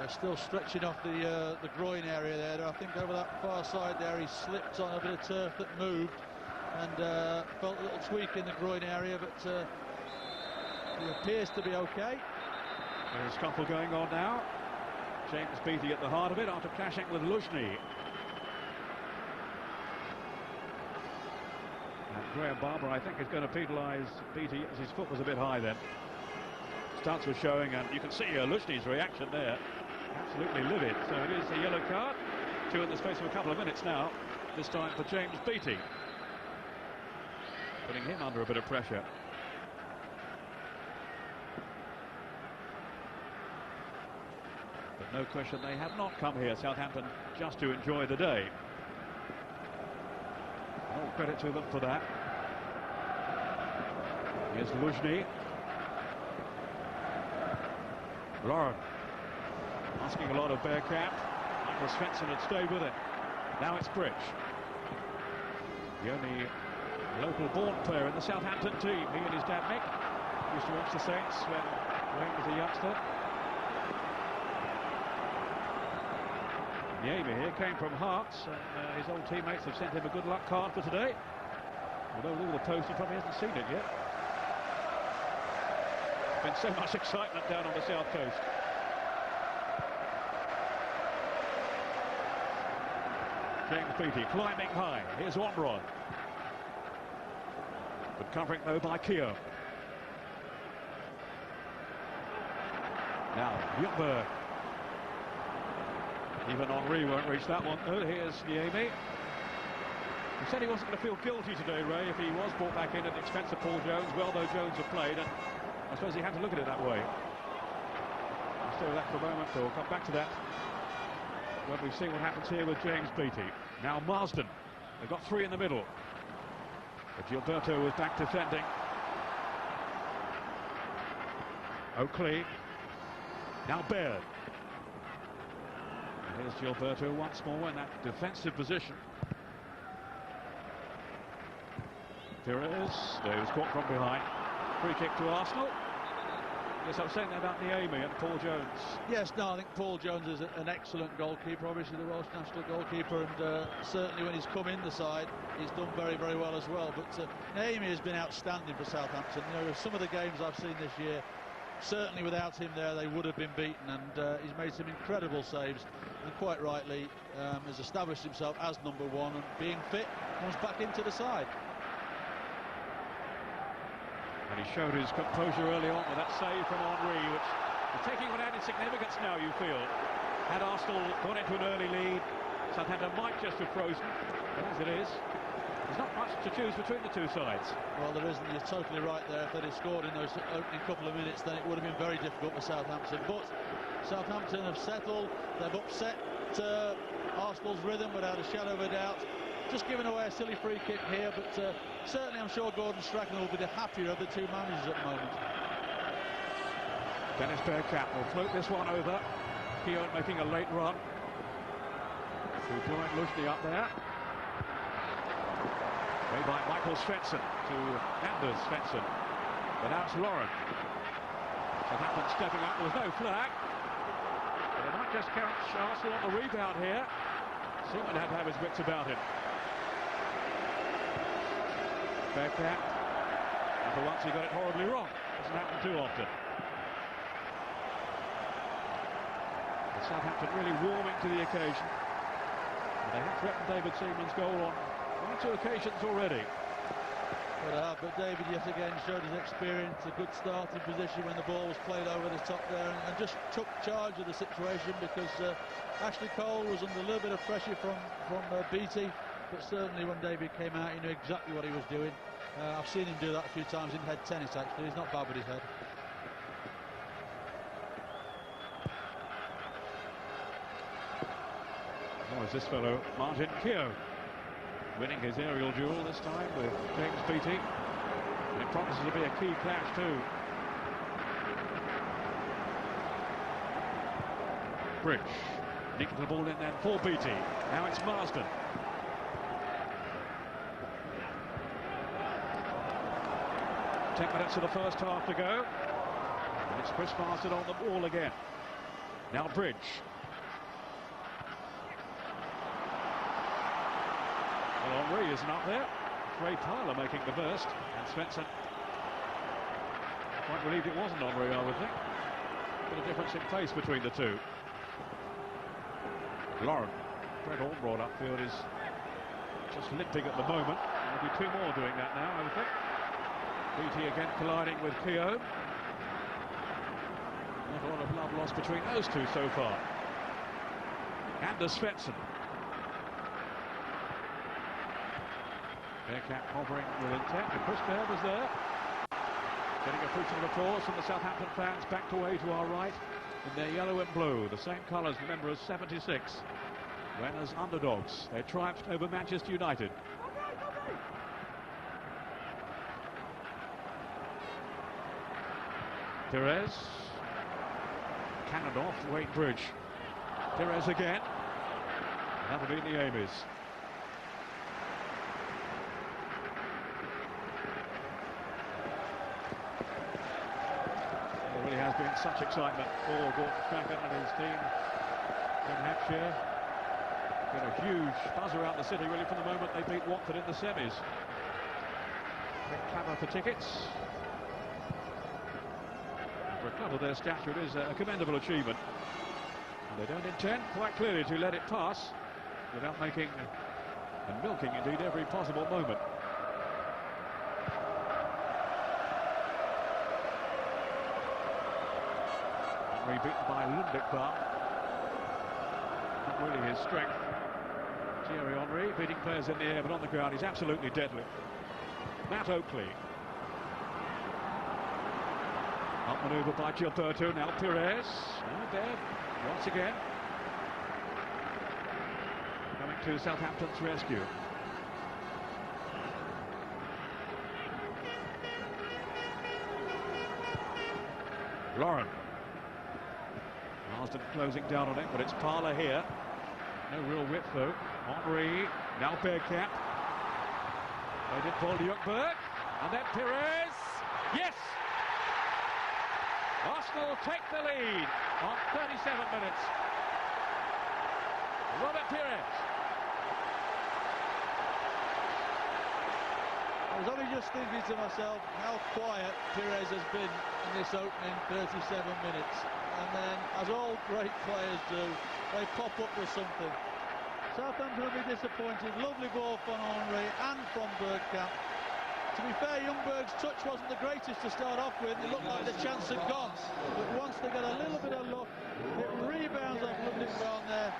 Still stretching off the groin area there. I think over that far side there he slipped on a bit of turf that moved and felt a little tweak in the groin area, but he appears to be okay. There's a scuffle going on now. James Beattie at the heart of it after clashing with Luzhny. And Graham Barber, I think, is going to penalise Beattie as his foot was a bit high then. Stance was showing, and you can see Luzhny's reaction there. Absolutely livid. So it is a yellow card. 2 in the space of a couple of minutes now. This time for James Beattie. Putting him under a bit of pressure. But no question they have not come here, Southampton, just to enjoy the day. All credit to them for that. Here's Luzhny. Lauren asking a lot of Bergkamp. Michael Svensson had stayed with it. Now it's Bridge. The only local-born player in the Southampton team. He and his dad Mick used to watch the Saints when Wayne was a youngster. Niemi here came from Hearts, and his old teammates have sent him a good luck card for today. Although all the post, he probably hasn't seen it yet. Been so much excitement down on the south coast. James Beattie climbing high. Here's Omron. But covering though by Keogh. Now Ljungberg. Even Henry won't reach that one. Oh, here's Niemi. He said he wasn't going to feel guilty today, Ray, if he was brought back in at the expense of Paul Jones. Well, though Jones had played, and I suppose he had to look at it that way. I'll stay with that for a moment, so we'll come back to that when we see what happens here with James Beattie. Now Marsden. They've got 3 in the middle. But Gilberto was back defending. Oakley. Now Baird. And here's Gilberto once more in that defensive position. Here it is. They was caught from behind. Free kick to Arsenal. Yes, I was saying that about Niemi and Paul Jones. Yes, no, I think Paul Jones is an excellent goalkeeper, obviously the Welsh national goalkeeper, and certainly when he's come in the side, he's done very, very well as well. But Niemi has been outstanding for Southampton. You know, some of the games I've seen this year, certainly without him there, they would have been beaten, and he's made some incredible saves, and quite rightly has established himself as number 1, and being fit, comes back into the side. And he showed his composure early on with that save from Henry, which is taking on added significance now, you feel. Had Arsenal gone into an early lead, Southampton might just have frozen, but as it is, there's not much to choose between the two sides. Well, there isn't. You're totally right there. If they'd have scored in those opening couple of minutes, then it would have been very difficult for Southampton. But Southampton have settled. They've upset Arsenal's rhythm without a shadow of a doubt. Just giving away a silly free kick here, but certainly I'm sure Gordon Strachan will be the happier of the two managers at the moment. Dennis Bergkamp will float this one over. Keogh making a late run. Blind Luzhny up there. Made by Michael Svensson to Anders Svensson. But now it's Lauren. Southampton stepping up. There's no flag. But they might just count Arsenal on the rebound here. Seaman had to have his wits about him. Bergkamp. And for once he got it horribly wrong. Doesn't happen too often. But Southampton really warming to the occasion. And they have threatened David Seaman's goal on 1 or 2 occasions already. But David yet again showed his experience, a good starting position when the ball was played over the top there, and just took charge of the situation, because Ashley Cole was under a little bit of pressure from Beattie, but certainly when David came out, he knew exactly what he was doing. I've seen him do that a few times in head tennis, actually. He's not bad with his head. Nor is this fellow Martin Keogh winning his aerial duel this time with James Beattie. And it promises to be a key clash too. Bridge nicking the ball in then for Beattie. Now it's Marsden. Ten minutes of the first half to go. And it's Chris Marsden on the ball again. Now Bridge. Well, Henry isn't up there. Ray Tyler making the burst. And Svensson. Quite relieved it wasn't Henry, I would think. Bit of difference in pace between the two. Lauren. Brett Ormrod upfield is just limping at the moment. There'll be 2 more doing that now, I would think. Beattie again colliding with Keogh. Not a lot of love lost between those two so far. And Svensson. Bearcat hovering with intent. Chris Baird was there. Getting a fruitful applause from the Southampton fans, backed away to our right in their yellow and blue, the same colours, remember, as 76, when as underdogs they triumphed over Manchester United. Perez, cannoned off Wayne Bridge. Perez again. That'll be the Amy's. There really has been such excitement for Gordon Strachan and his team in Hampshire. Been a huge buzz around the city really from the moment they beat Watford in the semis. Big clamour for tickets. For a club of their stature, it is a commendable achievement. And they don't intend, quite clearly, to let it pass without making and milking, indeed, every possible moment. Henry beaten by Lundekvar. Not really his strength. Thierry Henry beating players in the air, but on the ground he's absolutely deadly. Matt Oakley. Up manoeuvre by Gilberto, now Perez. Now there, once again. Coming to Southampton's rescue. Lauren. Marsden closing down on it, but it's Parler here. No real width though. Henry, now Bearcat. They did Paul Ljungberg, and then Perez. Yes! Arsenal take the lead on 37 minutes. Robert Perez. I was only just thinking to myself how quiet Perez has been in this opening 37 minutes. And then, as all great players do, they pop up with something. Southampton will be disappointed. Lovely ball from Henry and from Bergkamp. To be fair, Ljungberg's touch wasn't the greatest to start off with. It looked like the chance had gone. But once they get a little bit of luck, it rebounds off Lundekvar there.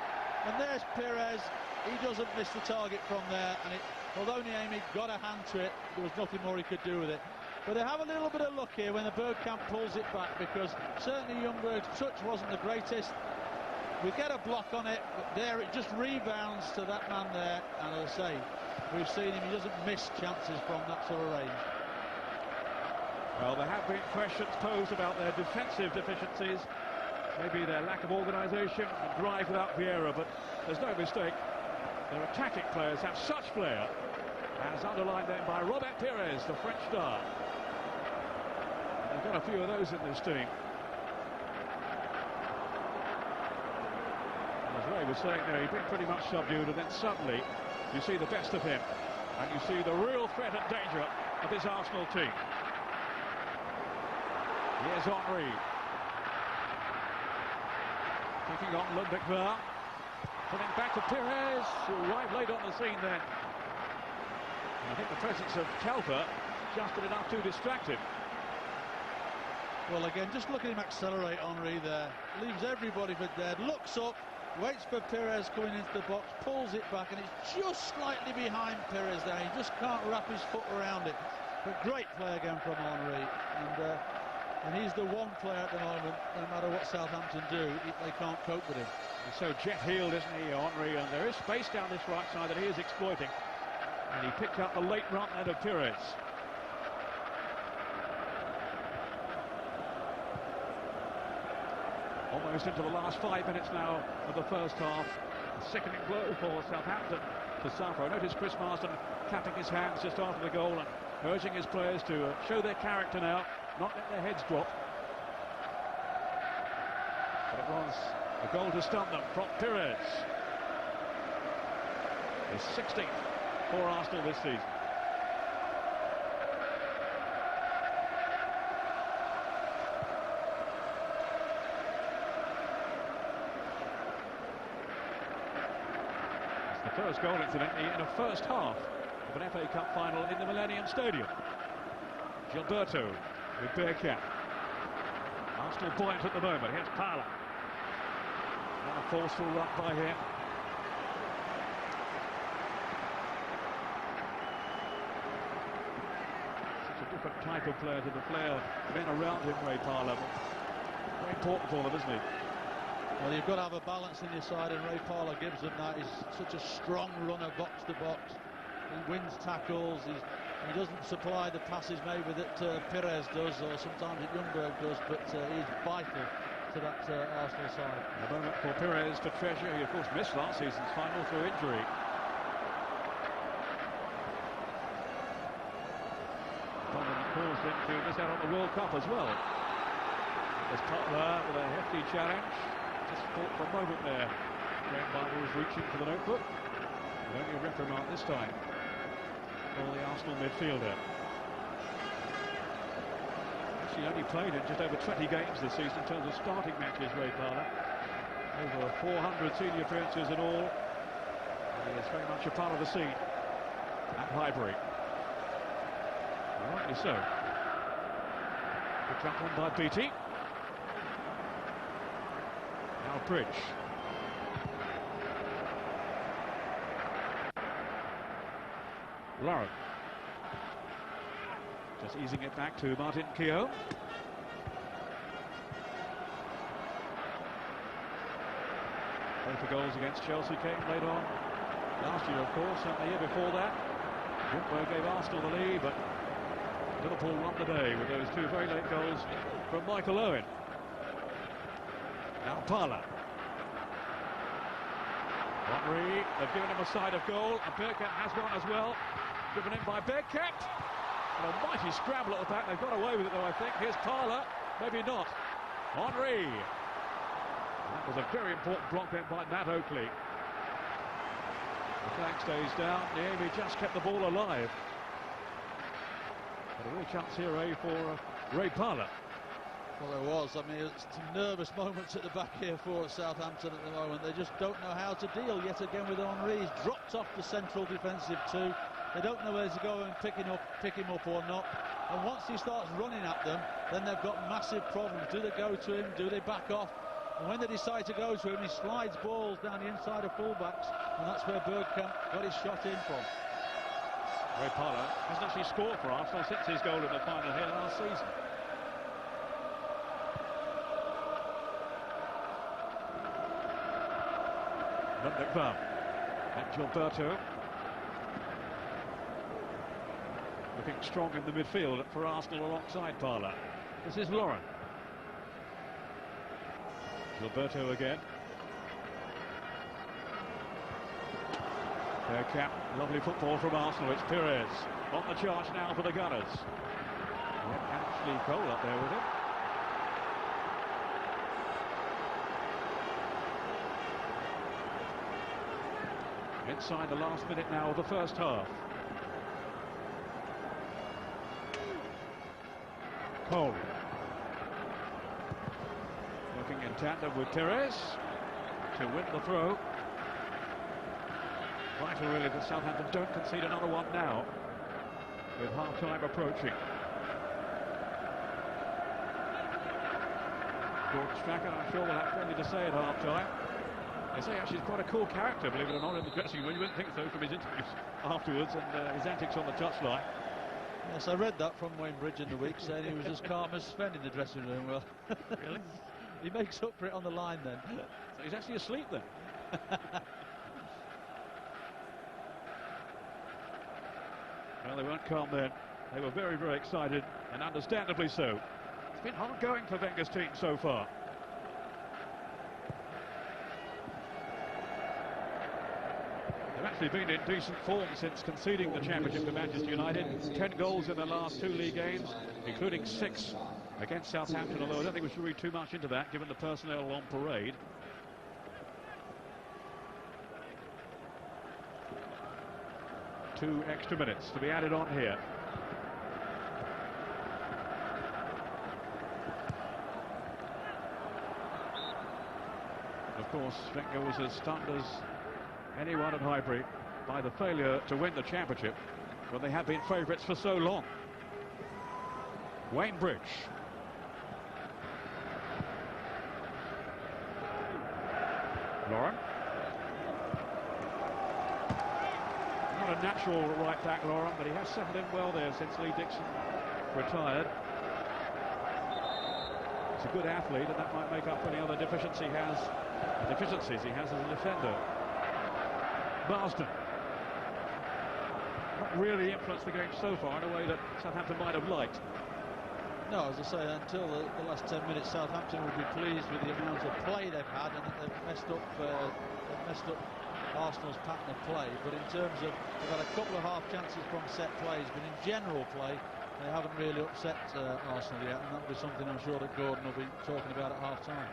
And there's Perez. He doesn't miss the target from there. And although Niemi got a hand to it, there was nothing more he could do with it. But they have a little bit of luck here when the Bergkamp pulls it back, because certainly Ljungberg's touch wasn't the greatest. We get a block on it, but there it just rebounds to that man there. And as I say, we've seen him, he doesn't miss chances from that sort of range. Well, there have been questions posed about their defensive deficiencies, maybe their lack of organisation and drive without Vieira, but there's no mistake. Their attacking players have such flair, as underlined then by Robert Perez, the French star. And they've got a few of those in this team. As Ray was saying there, he'd been pretty much subdued, and then suddenly you see the best of him, and you see the real threat and danger of this Arsenal team. Here's Henry. Taking on Lundekvar. Putting back to Perez, who arrived late on the scene then. And I think the presence of Telfer just did enough to distract him. Well, again, just look at him accelerate, Henry there. Leaves everybody for dead. Looks up, waits for Perez coming into the box, pulls it back, and it's just slightly behind Perez there. He just can't wrap his foot around it. But great play again from Henry. And he's the one player at the moment, no matter what Southampton do, they can't cope with him. He's so jet-heeled, isn't he, Henry? And there is space down this right side that he is exploiting. And he picked up the late run out of Perez. Almost into the last 5 minutes now of the first half. A sickening blow for Southampton to suffer. Notice Chris Marsden clapping his hands just after the goal and urging his players to show their character now, not let their heads drop. But it was a goal to stun them from Perez. His 16th for Arsenal this season. It's the first goal, incidentally, in a first half of an FA Cup final in the Millennium Stadium. Gilberto with Bearcat. Arsenal buoyant at the moment. Here's Parler. Now forceful run by him. Such a different type of player to the player men around him, Ray Parlour. Very important for them, isn't he? Well, you've got to have a balance in your side, and Ray Parlour gives them that. He's such a strong runner, box to box. He wins tackles. He doesn't supply the passes maybe that Pires does, or sometimes that Ljungberg does, but he's vital to that Arsenal side. A moment for Pires to treasure. He, of course, missed last season's final through injury. Caused him to miss out on the World Cup as well. There's Cutler with a hefty challenge. Just fought for a moment there. Graham Bible was reaching for the notebook. But only a reprimand this time for the Arsenal midfielder. Actually only played in just over 20 games this season in terms of starting matches, Ray Parlour. Over 400 senior appearances in all. And he is very much a part of the scene at Highbury. Rightly so. Good jump on by Beattie. Now Bridge. Lauren. Just easing it back to Martin Keough. Both the goals against Chelsea came late on last year, of course, and the year before that. Ljungberg gave Arsenal the lead, but Liverpool won the day with those two very late goals from Michael Owen. Now Parlour. Henry, they've given him a side of goal, and Bergkamp has one as well. Driven in by Bergkamp. A mighty scramble at the back. They've got away with it, though, I think. Here's Parlour. Maybe not. Henry. That was a very important block then by Matt Oakley. The flag stays down. Niemi just kept the ball alive. But a real chance here, Ray, for Ray Parlour. Well, there was. I mean, it's some nervous moments at the back here for Southampton at the moment. They just don't know how to deal yet again with Henry. He's dropped off the central defensive two. They don't know whether to go and pick him up or not. And once he starts running at them, then they've got massive problems. Do they go to him? Do they back off? And when they decide to go to him, he slides balls down the inside of fullbacks, and that's where Bergkamp got his shot in from. Ray Parlour hasn't actually scored for Arsenal since his goal in the final here last season. McVeigh and Gilberto looking strong in the midfield for Arsenal alongside Parlour. This is Lauren. Gilberto again. Bergkamp, lovely football from Arsenal. It's Pires on the charge now for the Gunners. Ashley Cole up there with him. Inside the last minute now of the first half. Cole. Working in tandem with Pires to win the throw. Vital really that Southampton don't concede another one now, with half-time approaching. Gordon Strachan, I'm sure, will have plenty to say at half-time. They say actually he's quite a cool character, believe it or not, in the dressing room. You wouldn't think so from his interviews afterwards and his antics on the touchline. Yes, I read that from Wayne Bridge in the week, saying he was as calm as Sven in the dressing room. Well, Really? He makes up for it on the line then. So he's actually asleep then. Well, they weren't calm then. They were very, very excited, and understandably so. It's been hard going for Wenger's team so far. They've actually been in decent form since conceding the championship to Manchester United. 10 goals in their last 2 league games, including 6 against Southampton, although I don't think we should read too much into that, given the personnel on parade. Two extra minutes to be added on here. Of course, Wenger was as stunned as anyone at Highbury by the failure to win the championship when they have been favourites for so long. Wayne Bridge. Lauren. Not a natural right back, Lauren, but he has settled in well there since Lee Dixon retired. He's a good athlete, and that might make up for any other deficiencies he has as a defender. Marsden. Not really influenced the game so far in a way that Southampton might have liked. No, as I say, until the last 10 minutes, Southampton will be pleased with the amount of play they've had, and they've messed up Arsenal's pattern of play. But in terms of, they've had a couple of half chances from set plays, but in general play, they haven't really upset Arsenal yet, and that'll be something I'm sure that Gordon will be talking about at half-time.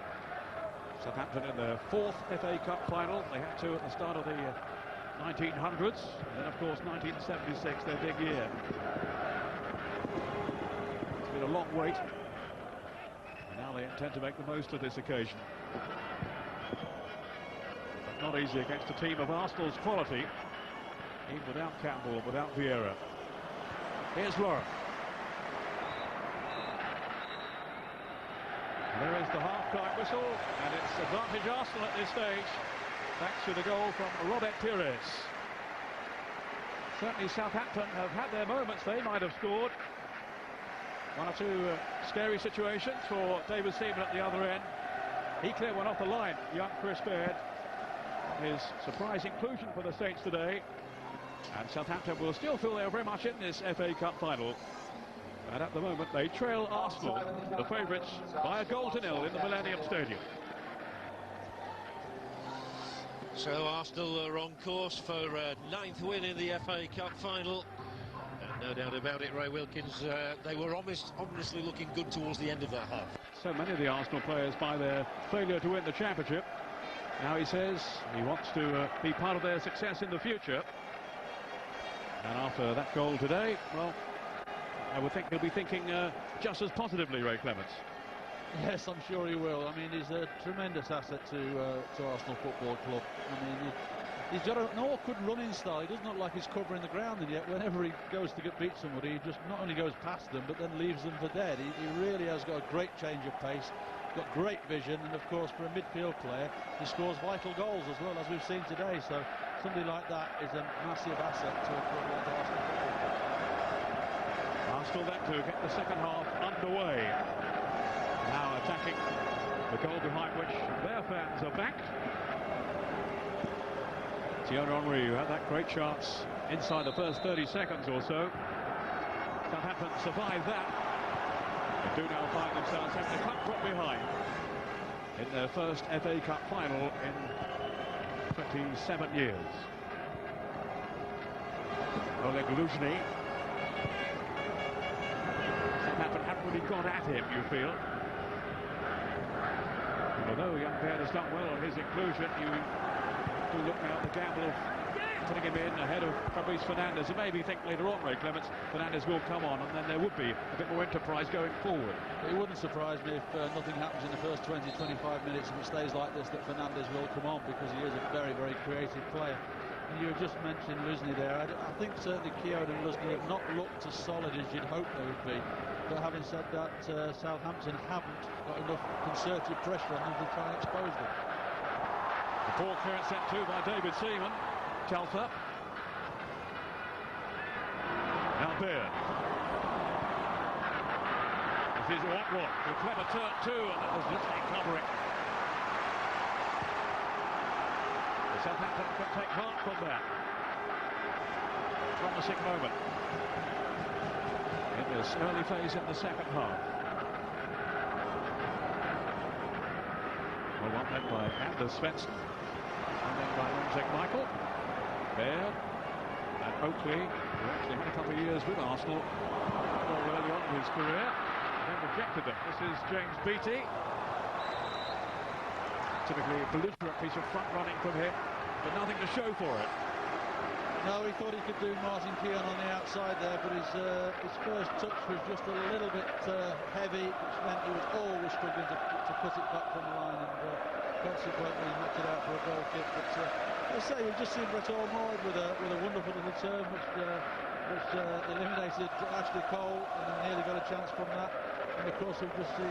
Southampton in their 4th FA Cup final. They had to at the start of the 1900s, and then of course 1976, their big year. It's been a long wait, and now they intend to make the most of this occasion. But not easy against a team of Arsenal's quality, even without Campbell, without Vieira. Here's Lauren. There is the half-time whistle, and it's advantage Arsenal at this stage, thanks to the goal from Robert Pires. Certainly Southampton have had their moments. They might have scored. One or two scary situations for David Seaman at the other end. He cleared one off the line, young Chris Baird. His surprise inclusion for the Saints today. And Southampton will still feel they're very much in this FA Cup final. And at the moment they trail Arsenal, the favourites, by a goal to nil in the Millennium Stadium. So Arsenal are on course for a 9th win in the FA Cup final. And no doubt about it, Ray Wilkins, they were ominously looking good towards the end of that half. So many of the Arsenal players, by their failure to win the championship, now he says he wants to be part of their success in the future. And after that goal today, well, I would think he'll be thinking just as positively, Ray Clements. Yes, I'm sure he will. I mean, he's a tremendous asset to Arsenal Football Club. I mean, he's got an awkward running style. He doesn't look like he's covering the ground, and yet whenever he goes to beat somebody, he just not only goes past them, but then leaves them for dead. He really has got a great change of pace, got great vision, and of course, for a midfield player, he scores vital goals as well, as we've seen today. So somebody like that is a massive asset to a club like Arsenal Football Club. Arsenal then to get the second half underway. Now attacking the goal behind which their fans are backed. Thierry Henry, who had that great chance inside the first 30 seconds or so. Southampton survived that. They do now find themselves having a cup drop behind in their first FA Cup final in 27 years. Oleg Luzhny. Southampton haven't really got at him, you feel. Although young Baird has done well on his inclusion, you do look now at the gamble of putting him in ahead of Fabrice Fernandes. You maybe think later on, Ray Clements, Fernandes will come on, and then there would be a bit more enterprise going forward. It wouldn't surprise me if nothing happens in the first 20-25 minutes, if it stays like this, that Fernandes will come on, because he is a very, very creative player. And you just mentioned Luzhny there. I think certainly Keown and Luzhny have not looked as solid as you'd hope they would be. But having said that, Southampton haven't got enough concerted pressure on them to try and expose them. The ball clearance sent to by David Seaman. Chalfer. Now Baird. This is Watwood. A clever turn too, and that was Luzhny covering. Southampton can take heart from that. Promising moment in this early phase in the second half. Well, one led by Anders Svensson, and then by Longzek Michael, Baird, and Oakley, who actually had a couple of years with Arsenal early on in his career, and then rejected them. This is James Beattie. Typically a belligerent piece of front running from him, but nothing to show for it. No, he thought he could do Martin Keown on the outside there, but his first touch was just a little bit heavy, which meant he was always struggling to put it back from the line, and consequently he knocked it out for a goal kick. But as I say, we've just seen Brett Ormond with a wonderful little turn, which eliminated Ashley Cole, and nearly got a chance from that. And of course we've just seen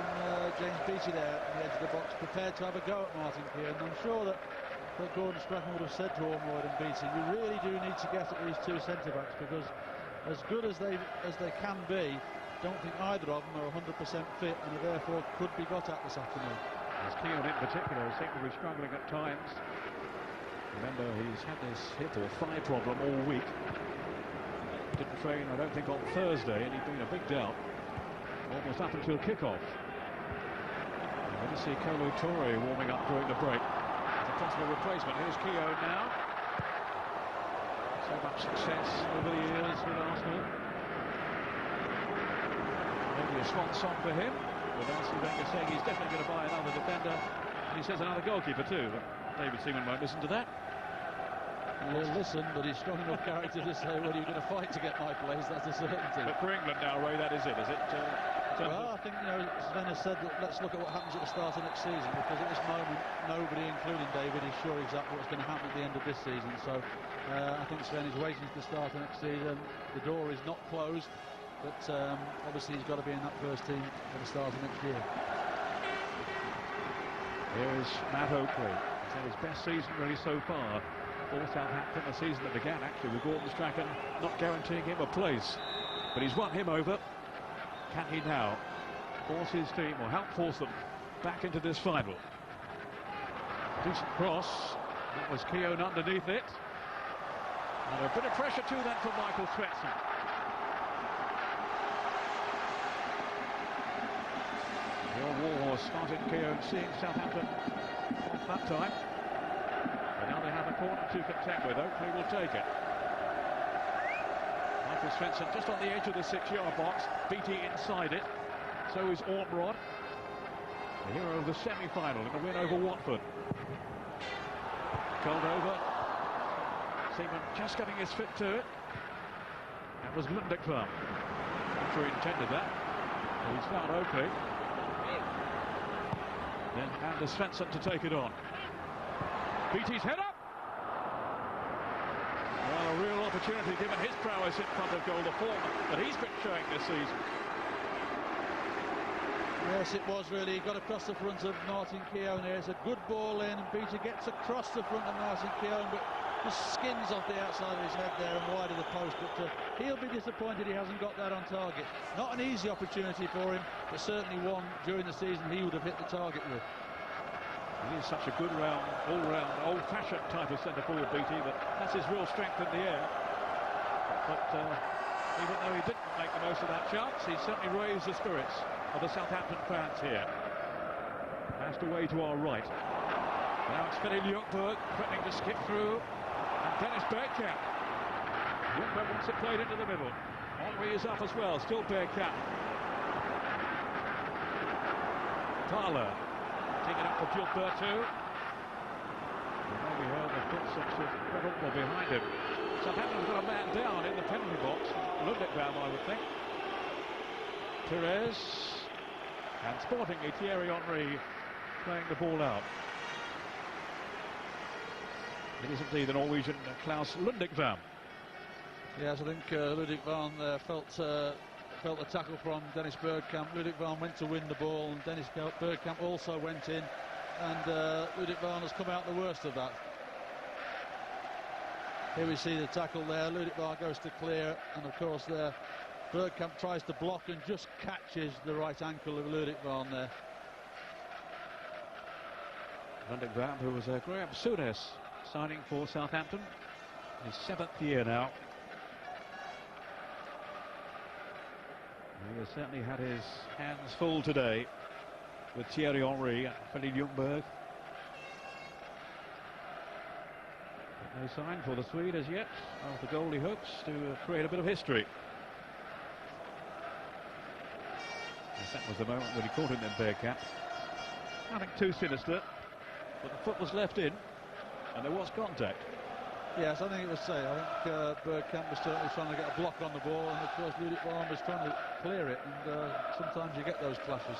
James Beattie there at the edge of the box, prepared to have a go at Martin Keown. I'm sure that that Gordon Strachan would have said to Ormroyd and Beattie, you really do need to get at these two centre-backs, because as good as they can be, don't think either of them are 100% fit and are therefore could be got at this afternoon. As Keown in particular seemed to be struggling at times. Remember, he's had this hip or thigh problem all week. Didn't train, I don't think, on Thursday, and he'd been a big doubt almost up until kick-off. Good to see Kolo Toure warming up during the break. As a possible replacement. Here's Keown now. So much success over the years with Arsenal. Maybe a swan song for him, with Arsene Wenger saying he's definitely going to buy another defender, and he says another goalkeeper too, but David Seaman won't listen to that. He'll listen, but he's strong enough character to say, well, you're going to fight to get my place, that's a certainty. But for England now, Ray, that is it, is it? Well, I think, Sven has said that let's look at what happens at the start of next season, because at this moment, nobody, including David, is sure exactly what's going to happen at the end of this season. So I think Sven is waiting for the start of next season. The door is not closed, but obviously he's got to be in that first team at the start of next year. Here is Matt Oakley. He's had his best season really so far for Southampton, a season that began actually with Gordon Strachan not guaranteeing him a place. But he's won him over. Can he now force his team, or help force them, back into this final? Decent cross. That was Keown underneath it. And a bit of pressure too then from Michael Svensson. Your Warhorse started Keown seeing Southampton off that time. But now they have a corner to contend with. Oakley will take it. Michael Svensson just on the edge of the 6-yard box. Beattie inside it. So is Ormrod, the hero of the semi-final in the win over Watford. Called over. Seaman just getting his foot to it. That was Lundekvam. I'm sure he intended that. He's found Oakley. Then Anders Svensson to take it on. Beattie's head up. Well, a real opportunity given his prowess in front of goal, the form that he's been showing this season. Yes, it was really. He got across the front of Martin Keown there. It's a good ball in, and Beattie gets across the front of Martin Keown, but just skins off the outside of his head there and wide of the post. But he'll be disappointed he hasn't got that on target. Not an easy opportunity for him, but certainly one during the season he would have hit the target with. He is such a good all-round, old-fashioned type of centre-forward, Beattie, that that's his real strength in the air. But even though he didn't make the most of that chance, he certainly raised the spirits of the Southampton fans here. Passed away to our right. Now it's Philly Ljungberg threatening to skip through. And Dennis Bergkamp. Ljungberg wants it played into the middle. Henry is up as well, still Bergkamp. Thaler taking it up for Gilberto. Maybe heard the footsteps of Fred Altman behind him. Southampton's got a man down in the penalty box. Lundekvam, I would think. Perez. And sportingly, Thierry Henry playing the ball out. It is indeed the Norwegian Klaus Lundekvam. Yes, I think Lundekvam felt the tackle from Dennis Bergkamp. Lundekvam went to win the ball, and Dennis Bergkamp also went in, and Lundekvam has come out the worst of that. Here we see the tackle there. Lundekvam goes to clear, and of course there Bergkamp tries to block and just catches the right ankle of Lundekvam there. Lundekvam, who was Graham Souness signing for Southampton, his 7th year now. He has certainly had his hands full today with Thierry Henry and Philly Ljungberg. No sign for the Swede as yet. Well, the goal he hopes to create a bit of history. Yes, that was the moment when he caught him in Bergkamp. Nothing too sinister, but the foot was left in and there was contact. Yes, I think it was safe. I think Bergkamp was certainly trying to get a block on the ball, and of course Lundekvam was trying to clear it, and sometimes you get those clashes.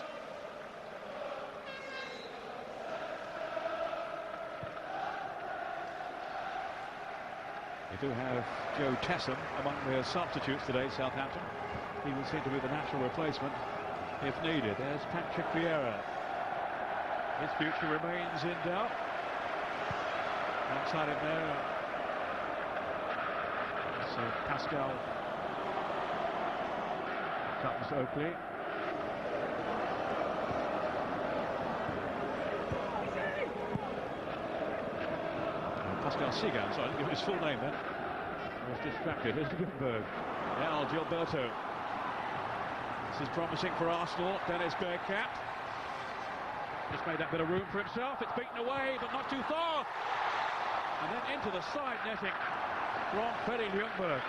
They do have Joe Tessam among their substitutes today, Southampton. He will seem to be the natural replacement if needed. There's Patrick Vieira. His future remains in doubt. Outside him there. So Pascal comes Oakley. Pascal Sigan, sorry, I didn't give his full name then. I was distracted. Here's Gutenberg. Now Gilberto. This is promising for Arsenal. Dennis Bergkamp. Just made that bit of room for himself. It's beaten away, but not too far. And then into the side netting from Freddie Ljungberg.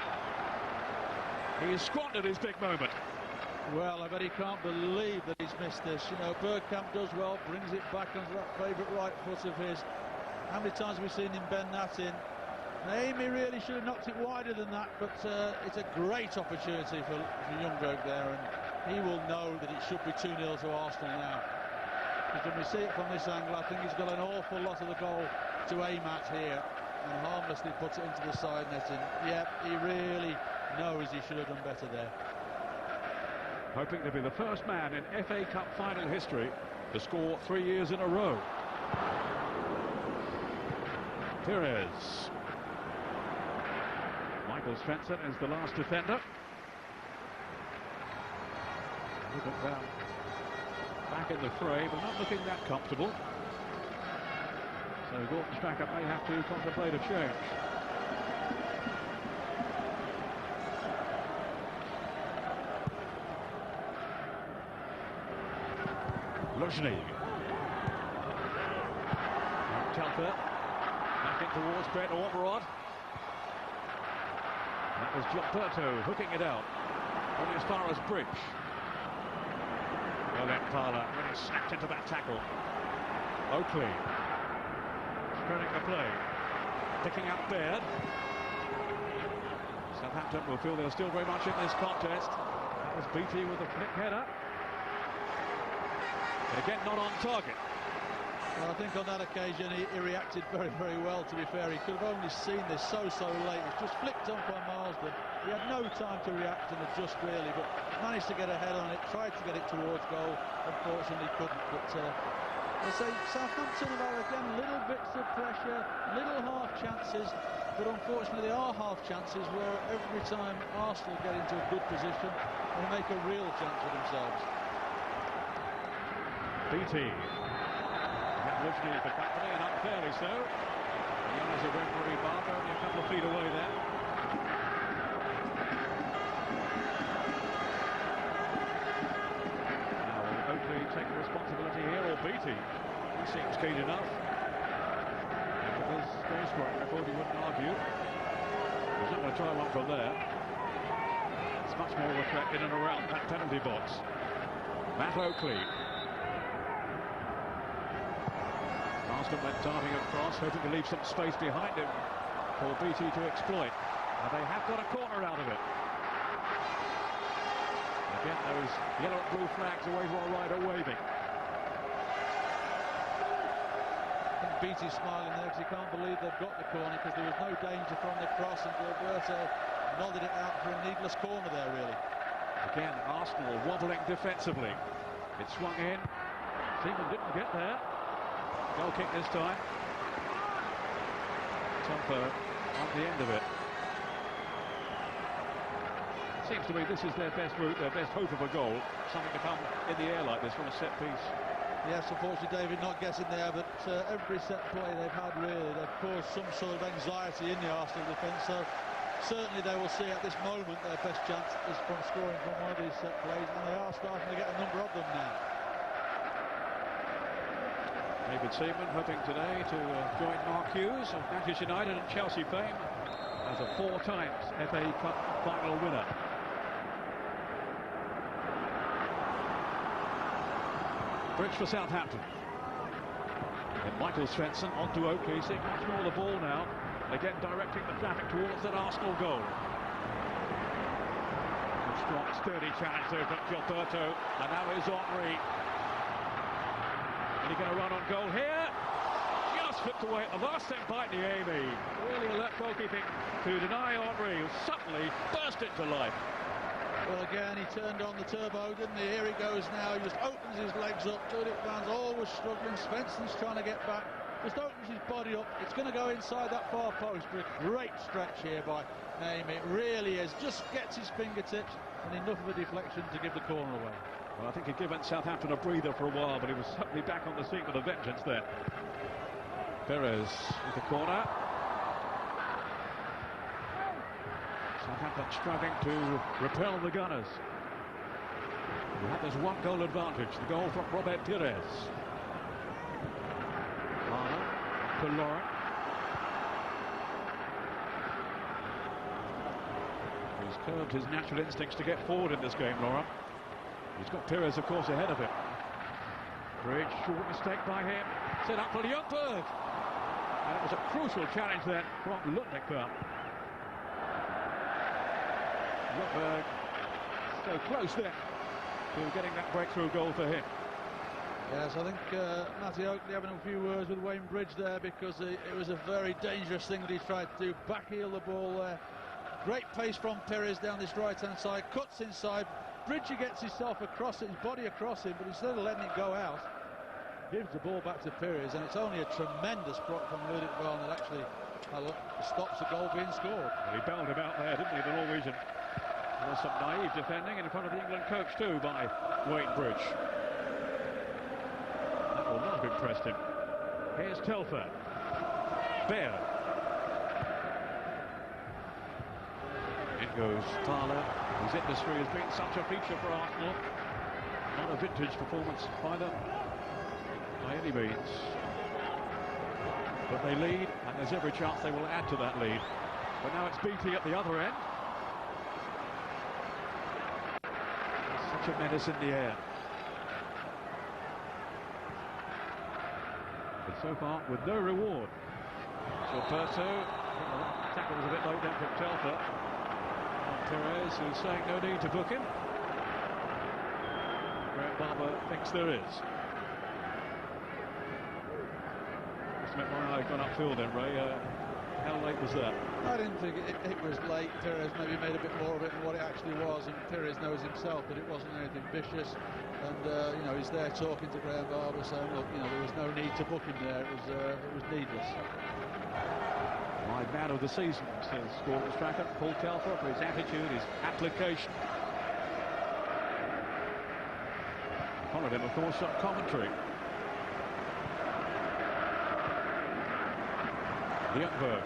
He's squandered his big moment. Well, I bet he can't believe that he's missed this. You know, Bergkamp does well, brings it back onto that favourite right foot of his. How many times have we seen him bend that in? Amy really should have knocked it wider than that, but it's a great opportunity for Ljungberg there, and he will know that it should be 2-0 to Arsenal now. Because when we see it from this angle, I think he's got an awful lot of the goal to aim at here, and harmlessly puts it into the side netting. Yep, he really knows he should have done better there. Hoping to be the first man in FA Cup final history to score 3 years in a row. Perez. Michael Svensson is the last defender. Look at that. Back in the fray, but not looking that comfortable. So Gordon's backup may have to contemplate a change. Luzhny. Telfer. Back in towards Brett Ormerod. That was Gilberto hooking it out. Only as far as Bridge. Well then Parla really snapped into that tackle. Oakley. Spreading the play. Picking up Baird. Southampton will feel they're still very much in this contest. That was Beattie with a flick header. And again, not on target. Well, I think on that occasion he reacted very, very well, to be fair. He could have only seen this so late. It's just flicked on by Marsden. He had no time to react and adjust, really, but managed to get ahead on it, tried to get it towards goal. Unfortunately couldn't. But I say Southampton have had, again, little bits of pressure, little half chances, but unfortunately they are half chances where every time Arsenal get into a good position, they make a real chance for themselves. BT. Luzhny for company, and unfairly so. Young as a referee, Barber, only a couple of feet away there. Now will Oakley take the responsibility here, or Beattie? He seems keen enough. After this goal scoring record, you wouldn't argue. He's not going to try one from there. It's much more of a threat in and around that penalty box. Matt Oakley. Marsden went darting across, hoping to leave some space behind him for BT to exploit. And they have got a corner out of it. Again, those yellow and blue flags away to our right are waving. I think BT's smiling there because he can't believe they've got the corner, because there was no danger from the cross, and Gilberto nodded it out for a needless corner there, really. Again, Arsenal wobbling defensively. It swung in. Seaman didn't get there. Goal kick this time. Telfer on the end of it. Seems to me this is their best route, their best hope of a goal. Something to come in the air like this from a set piece. Yes, unfortunately, David, not getting there, but every set play they've had, really, they've caused some sort of anxiety in the Arsenal defence. So certainly they will see at this moment their best chance is from scoring from one of these set plays, and they are starting to get a number of them now. David Seaman hoping today to join Mark Hughes of Manchester United and Chelsea fame as a 4 times FA Cup final winner. Bridge for Southampton. And Michael Svensson onto Oakley, seeing much more the ball now. Again directing the traffic towards that Arsenal goal. A strong, sturdy challenge there from Gilberto, and now is Henry. And he's going to run on goal here. Just flipped away at the last second by Niemi. Really alert goalkeeping to deny Henry, who suddenly burst into life. Well, again, he turned on the turbo, didn't he? Here he goes now. He just opens his legs up. Judith Van's always struggling. Svensson's trying to get back. just opens his body up. It's going to go inside that far post, but a great stretch here by Naim. It really is. Just gets his fingertips and enough of a deflection to give the corner away. Well, I think he'd given Southampton a breather for a while, but he was suddenly back on the scene with a vengeance there. Perez with the corner. Southampton struggling to repel the Gunners. There's one goal advantage, the goal from Robert Pires. To Laurent. He's curbed his natural instincts to get forward in this game, Laurent. He's got Pires, of course, ahead of him. Bridge, short mistake by him. Set up for Ljungberg. And it was a crucial challenge then from Lutnick. Ljungberg so close there to getting that breakthrough goal for him. Yes, I think Matty Oakley having a few words with Wayne Bridge there, because it was a very dangerous thing that he tried to do. Backheel the ball there. Great pace from Pires down this right-hand side. Cuts inside. Bridge gets himself across it, his body across him, but instead of letting it go out, gives the ball back to Pires, and it's only a tremendous block from Ludwig Van that actually stops the goal being scored. Well, he bailed him out there, didn't he, the Norwegian? There was some naive defending in front of the England coach too by Wayne Bridge. That will not have impressed him. Here's Telfer. Baird. In goes Thaler. His industry has been such a feature for Arsenal. Not a vintage performance by them, by any means. But they lead, and there's every chance they will add to that lead. But now it's BT at the other end. Such a menace in the air. But so far, with no reward. Gilberto, tackle was a bit late then from Telfer. Perez, who's saying no need to book him. Graham Barber thinks there is. Just met my eye gone upfield then, Ray. How late was that? I didn't think it was late. Perez maybe made a bit more of it than what it actually was, and Perez knows himself that it wasn't anything vicious. And you know, he's there talking to Graham Barber, saying, look, you know, there was no need to book him there. It was needless. My man of the season, says Gordon Strachan, Paul Telfer, for his attitude, his application. Followed him, of course, on commentary. Ljungberg.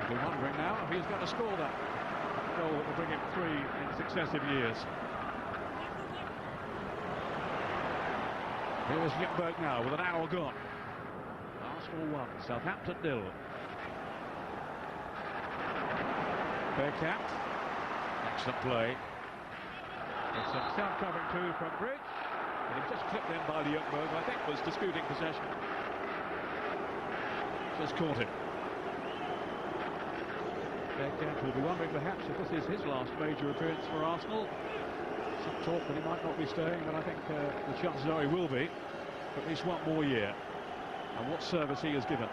We'll be wondering now if he's going to score that goal that will bring him 3 in successive years. Here is Ljungberg now with an hour gone. Arsenal 1, Southampton 0. Bergkamp. Excellent play. There's some sound covering too from Bridge. And he just clipped in by Ljungberg, I think was disputing possession. Just caught him. Bergkamp will be wondering perhaps if this is his last major appearance for Arsenal. Some talk that he might not be staying, but I think the chances are he will be for at least one more year. And what service he has given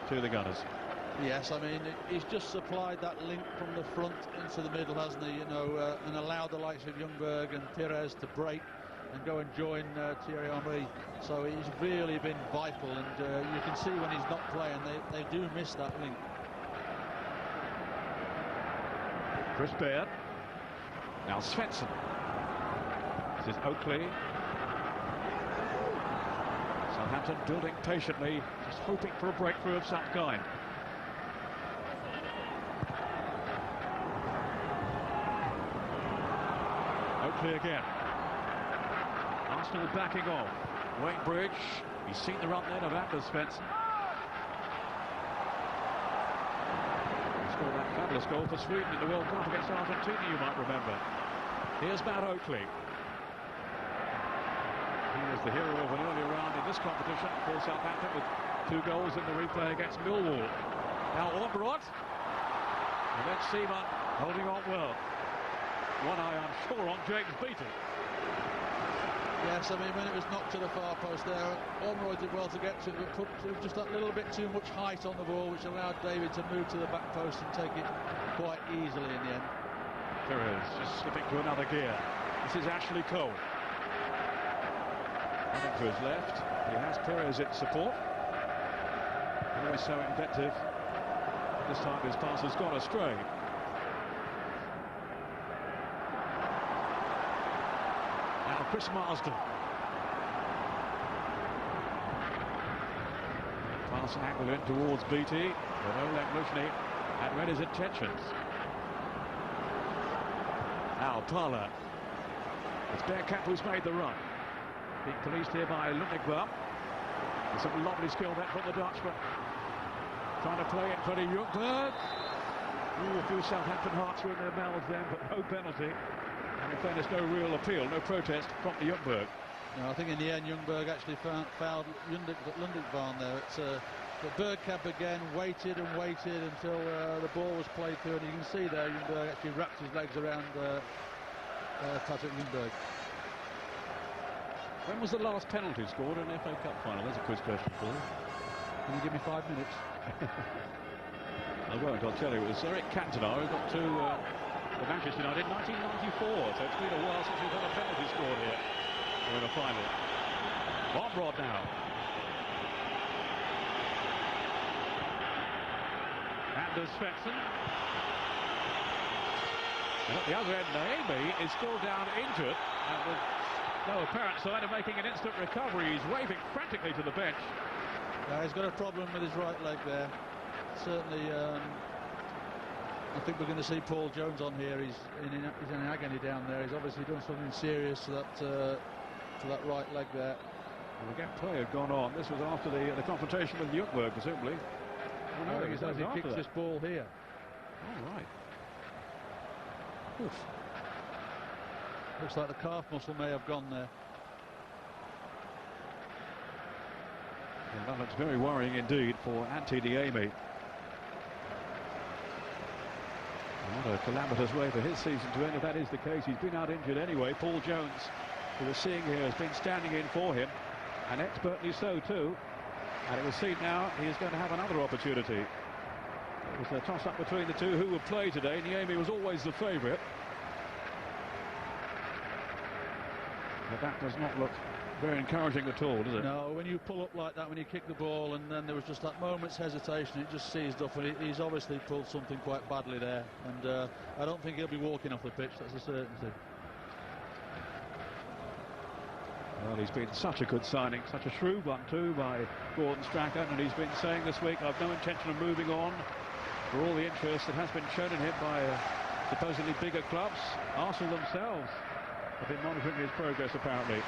to the Gunners. Yes, I mean, he's just supplied that link from the front into the middle, hasn't he? You know, and allowed the likes of Ljungberg and Pires to break and go and join Thierry Henry. So he's really been vital, and you can see when he's not playing, they do miss that link. Chris Baird. Now Svensson. This is Oakley. Southampton building patiently, just hoping for a breakthrough of some kind. Oakley again. Arsenal backing off. Wayne Bridge, he's seen the run then of Anders Svensson. He scored that fabulous goal for Sweden in the World Cup against Argentina, you might remember. Here's Matt Oakley. He was the hero of an earlier round in this competition for Southampton with 2 goals in the replay against Millwall. Now Ornbrot. And then Seaman holding on well. One eye, I'm sure, on James Beattie. Yes, I mean, when it was knocked to the far post there, Ornroyd did well to get to it, but put just that little bit too much height on the ball, which allowed David to move to the back post and take it quite easily in the end. Perez just slipping to another gear. This is Ashley Cole. Running to his left. He has Perez in support. always so inventive. This time his pass has gone astray. Now Chris Marsden. Pass angled in towards Beattie, but Oleg Mushny had read his intentions. Now Parler. It's Bergkamp who's made the run. Being policed here by Lundegvam. There's some lovely skill there from the Dutchman. Trying to play in front of Ljungberg. A few Southampton hearts were in their mouths then, but no penalty. And in fairness, no real appeal, no protest from the Ljungberg. No, I think in the end Ljungberg actually fouled Lundegvam there. But Bergkamp again waited and waited until the ball was played through, and you can see there Ljungberg actually wrapped his legs around Patrick Ljungberg. When was the last penalty scored in an FA Cup final? There's a quiz question for you. Can you give me 5 minutes? I won't, I'll tell you. It was Eric Cantona who got to Manchester United in 1994, so it's been a while since we've had a penalty scored here in a final. Bombrod now. Anders Svensson. And at the other end, Naemi is still down injured, and with no apparent sign of making an instant recovery. He's waving frantically to the bench. Yeah, he's got a problem with his right leg there. Certainly, I think we're going to see Paul Jones on here. He's in agony down there. He's obviously done something serious to that right leg there. Well, the gap play had gone on. This was after the confrontation with Ljungberg, presumably. Oh, no, I think as he kicks this ball here. Oh, right. Oof. Looks like the calf muscle may have gone there. Yeah, that looks very worrying indeed for Antti Niemi. What a calamitous way for his season to end, if that is the case. He's been out injured anyway. Paul Jones, who we're seeing here, has been standing in for him, and expertly so too. And it was seen now he is going to have another opportunity. It was a toss-up between the two who would play today. Niemi was always the favourite. But that does not look very encouraging at all, does it? No, when you pull up like that, when you kick the ball, and then there was just that moment's hesitation, it just seized up, and he's obviously pulled something quite badly there. And I don't think he'll be walking off the pitch, that's a certainty. Well, he's been such a good signing, such a shrewd one too by Gordon Strachan, and he's been saying this week, I've no intention of moving on, for all the interest that has been shown in him by supposedly bigger clubs. Arsenal themselves have been monitoring his progress, apparently.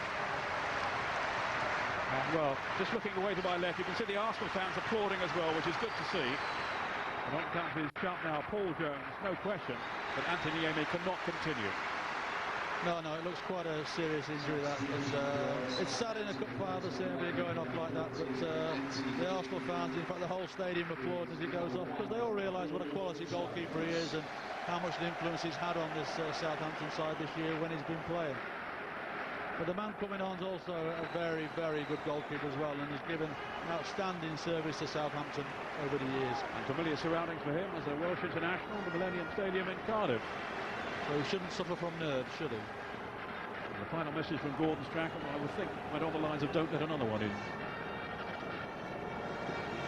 And, well, just looking away to my left, you can see the Arsenal fans applauding as well, which is good to see. And on comes his chump now, Paul Jones, no question, but Antti Niemi cannot continue. No, it looks quite a serious injury, that. It's sad in a cup final to see him going off like that, but the Arsenal fans, in fact the whole stadium applauds as he goes off, because they all realise what a quality goalkeeper he is and how much the influence he's had on this Southampton side this year when he's been playing. But the man coming on is also a very, very good goalkeeper as well, and has given outstanding service to Southampton over the years. And familiar surroundings for him as a Welsh international, the Millennium Stadium in Cardiff. So he shouldn't suffer from nerves, should he? And the final message from Gordon Strachan, I would think, went on the lines of don't let another one in.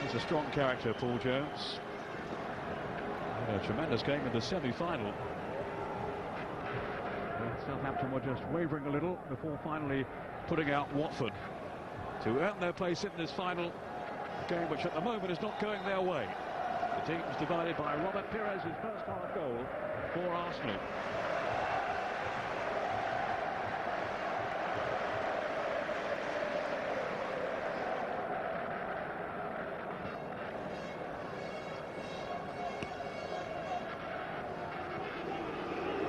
He's a strong character, Paul Jones. Had a tremendous game in the semi-final. Southampton were just wavering a little before finally putting out Watford to earn their place in this final game, which at the moment is not going their way. The team is divided by Robert Pires' first half goal for Arsenal.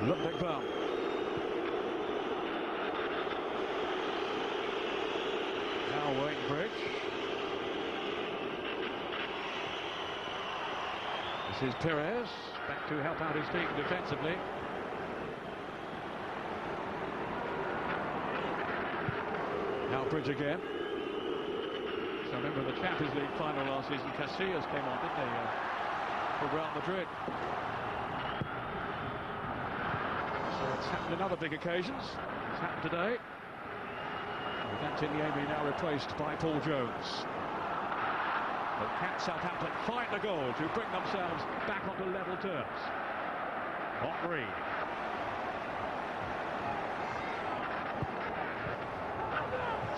Lundegvam. Now Wayne Bridge. This is Pires, back to help out his team defensively. Now Bridge again. So remember the Champions League final last season, Casillas came on, didn't they, for Real Madrid. So it's happened on other big occasions. It's happened today. With Antti Niemi now replaced by Paul Jones. But can Southampton find the goal to bring themselves back onto level terms? Henry.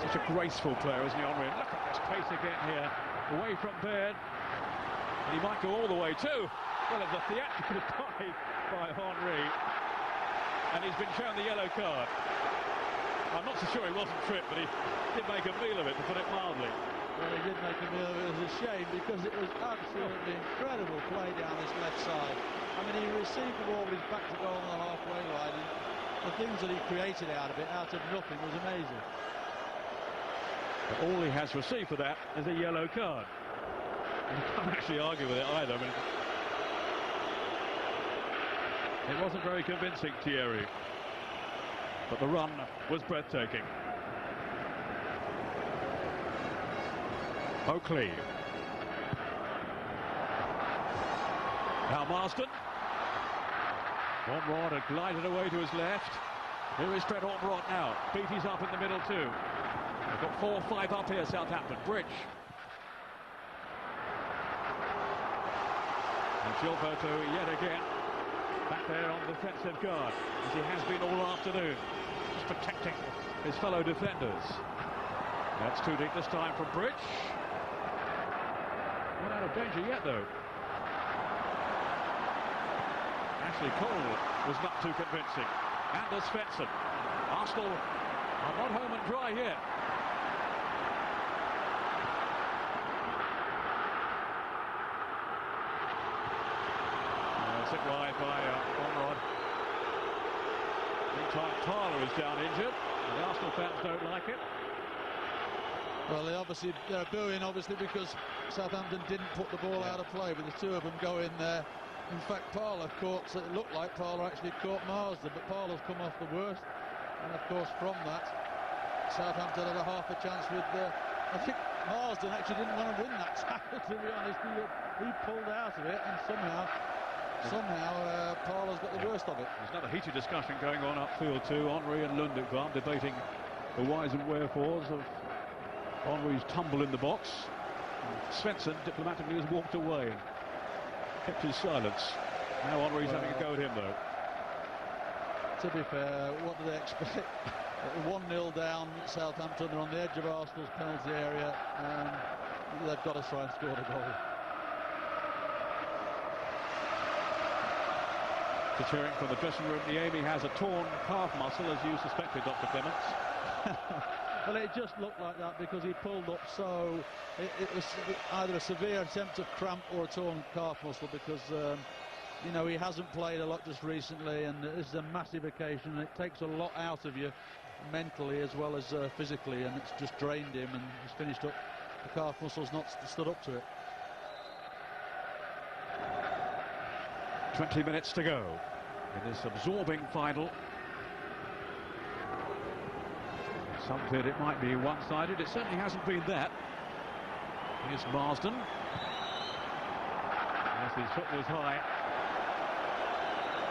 Such a graceful player, isn't he, Henry? Look at this pace again here, away from Baird. And he might go all the way too. Well, it's a theatrical dive by Henry. And he's been shown the yellow card. I'm not so sure he wasn't tripped, but he did make a meal of it, to put it mildly. Well, he did make a meal of it. It was a shame because it was absolutely incredible play down this left side. I mean, he received the ball with his back to goal on the halfway line, and the things that he created out of it, out of nothing, was amazing. But all he has received for that is a yellow card. And you can't actually argue with it either. I mean, it wasn't very convincing, Thierry. But the run was breathtaking. Oakley. Now Marston. Ormerod had glided away to his left. Here is Trent Ormerod now. Beattie's up in the middle too. They've got 4-5 up here, Southampton. Bridge. And Gilberto yet again back there on the defensive guard, as he has been all afternoon. Just protecting his fellow defenders. That's too deep this time from Bridge. Not out of danger yet, though. Ashley Cole was not too convincing. Anders Svensson. Arsenal are not home and dry yet. It's hit wide by Ormerod. Meantime, Parlour is down injured. The Arsenal fans don't like it. Well, they're booing, obviously, because Southampton didn't put the ball out of play, but the two of them go in there. In fact, Parlour caught, it looked like Parlour actually caught Marsden, but Parlour's come off the worst. And of course, from that, Southampton had a half a chance with I think Marsden actually didn't want to win that tackle, to be honest. He pulled out of it, and somehow Parlour's got the worst of it. There's another heated discussion going on upfield too. Henry and Lundekvam debating the whys and wherefores of Henry's tumble in the box. And Svensson diplomatically has walked away and kept his silence. Now Henry's having a go at him, though. To be fair, what do they expect? 1-0 down, Southampton are on the edge of Arsenal's penalty area, and they've got to try and score the goal. Just hearing from the dressing room, Niemi has a torn calf muscle, as you suspected, Dr. Clements. Well, it just looked like that because he pulled up so... It was either a severe attempt of cramp or a torn calf muscle because, you know, he hasn't played a lot just recently, and this is a massive occasion, and it takes a lot out of you mentally as well as physically, and it's just drained him, and he's finished up. The calf muscle's not stood up to it. 20 minutes to go in this absorbing final. Some feared it might be one-sided. It certainly hasn't been that. Here's Marsden. Yes, his foot was high.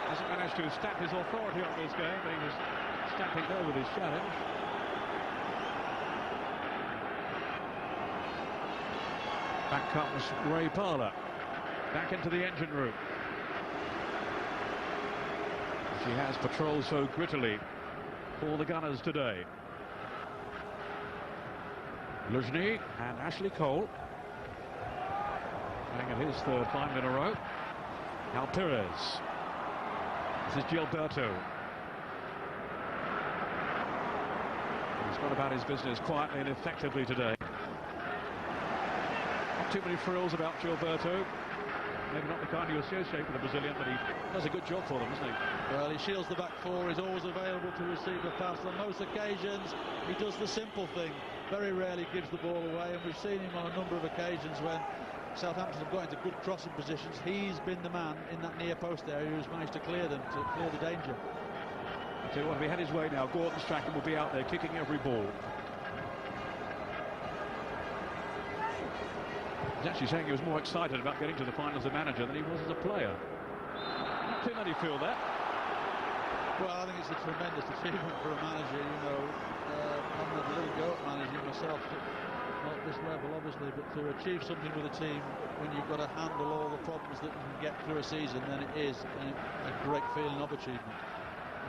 Hasn't managed to stamp his authority on this game, but he was stamping there with his challenge. Back comes Ray Parlour. Back into the engine room. She has patrolled so grittily for the Gunners today. Luzhny and Ashley Cole playing at his third final in a row. Now Perez. This is Gilberto. He's gone about his business quietly and effectively today. Not too many frills about Gilberto. Maybe not the kind you associate with the Brazilian, but he does a good job for them, doesn't he? Well, he shields the back four. He's always available to receive the pass. On most occasions, he does the simple thing. Very rarely gives the ball away, and we've seen him on a number of occasions when Southampton have got into good crossing positions. He's been the man in that near post area who's managed to clear them, to clear the danger. I tell you what, if he had his way now, Gordon Strachan will be out there kicking every ball. He's actually saying he was more excited about getting to the final as a manager than he was as a player. Not too many feel that. Well, I think it's a tremendous achievement for a manager, you know. I'm a little go at managing myself not at this level, obviously, but to achieve something with a team when you've got to handle all the problems that you can get through a season, then it is a great feeling of achievement.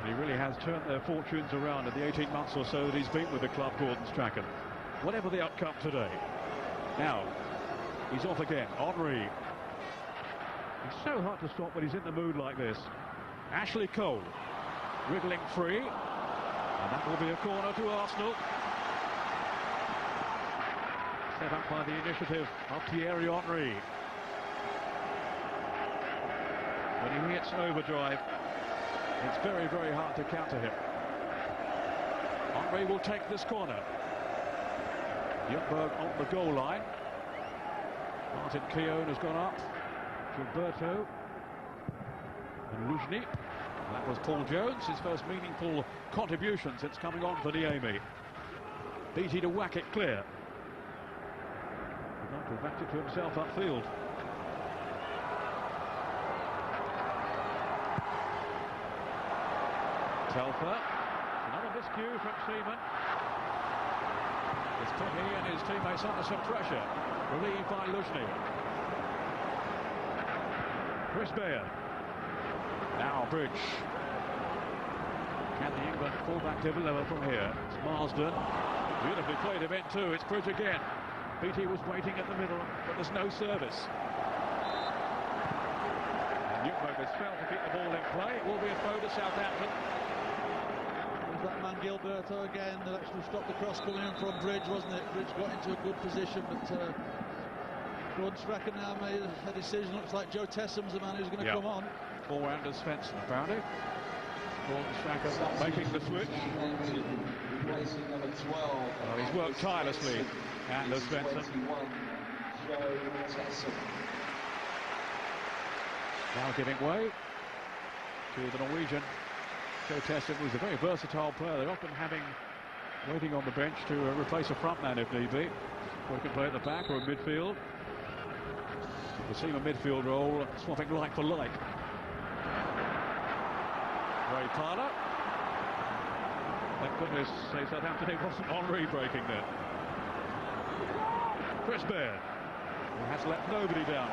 And he really has turned their fortunes around in the 18 months or so that he's been with the club, Gordon Strachan. Whatever the outcome today. Now, he's off again. Henry. He's so hard to stop when he's in the mood like this. Ashley Cole, wriggling free. And that will be a corner to Arsenal. Set up by the initiative of Thierry Henry. When he hits overdrive, it's very, very hard to counter him. Henry will take this corner. Ljungberg on the goal line. Martin Keown has gone up. Gilberto and Luzhny. That was Paul Jones, his first meaningful contribution since coming on for Niemi. Beattie to whack it clear. He'd like to have whacked it to himself upfield. Telfer. Another miscue from Seaman. It's put he and his teammates under some pressure. Relieved by Luzhny. Chris Bayer. Now Bridge. Can the England fullback deliver from here? It's Marsden. Beautifully played him in too. It's Bridge again. Beattie was waiting at the middle, but there's no service. And Ljungberg has failed to keep the ball in play. It will be a throw to Southampton. There's that man Gilberto again that actually stopped the cross coming in from Bridge, wasn't it? Bridge got into a good position, but Gordon Strachan now made a decision. Looks like Joe Tessum's the man who's going to come on. Ball round to Svensson, apparently. Gordon Strachan making the switch. Well, he's worked tirelessly, Anders Svensson. Now giving way to the Norwegian. Joe Tessum was a very versatile player. They often having waiting on the bench to replace a front man if need be. Or he can play at the back or in midfield. The seam a midfield role, swapping like for like. Ray Parler. Thank goodness, say Southampton, it wasn't Henry breaking there. Chris Baird, who has let nobody down.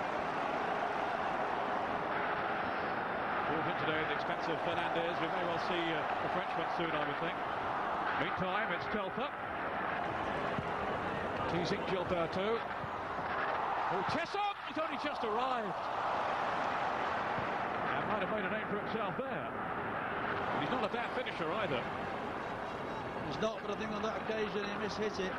Brought in today at the expense of Fernandez. We may well see the Frenchman soon, I would think. Meantime, it's Telfer. Teasing Gilberto. Oh, Tessum! He's only just arrived. And might have made a name for himself there. And he's not a bad finisher either. He's not, but I think on that occasion he mishit it.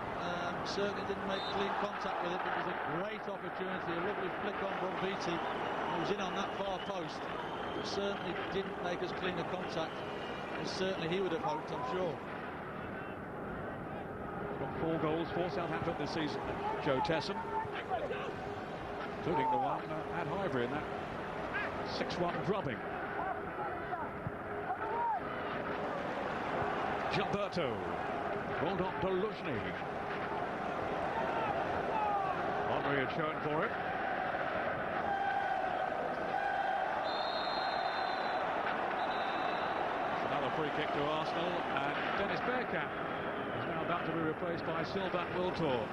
Certainly didn't make clean contact with it, but it was a great opportunity. A lovely flick on from Beattie. He was in on that far post. But certainly didn't make as clean a contact as certainly he would have hoped, I'm sure. Got 4 goals for Southampton this season. Joe Tessum, including the one at Highbury in that 6-1 drubbing. Gilberto, rolled on to Luzhny. Henry had shown for it. Another free kick to Arsenal, and Dennis Bergkamp is now about to be replaced by Sylvain Wiltord.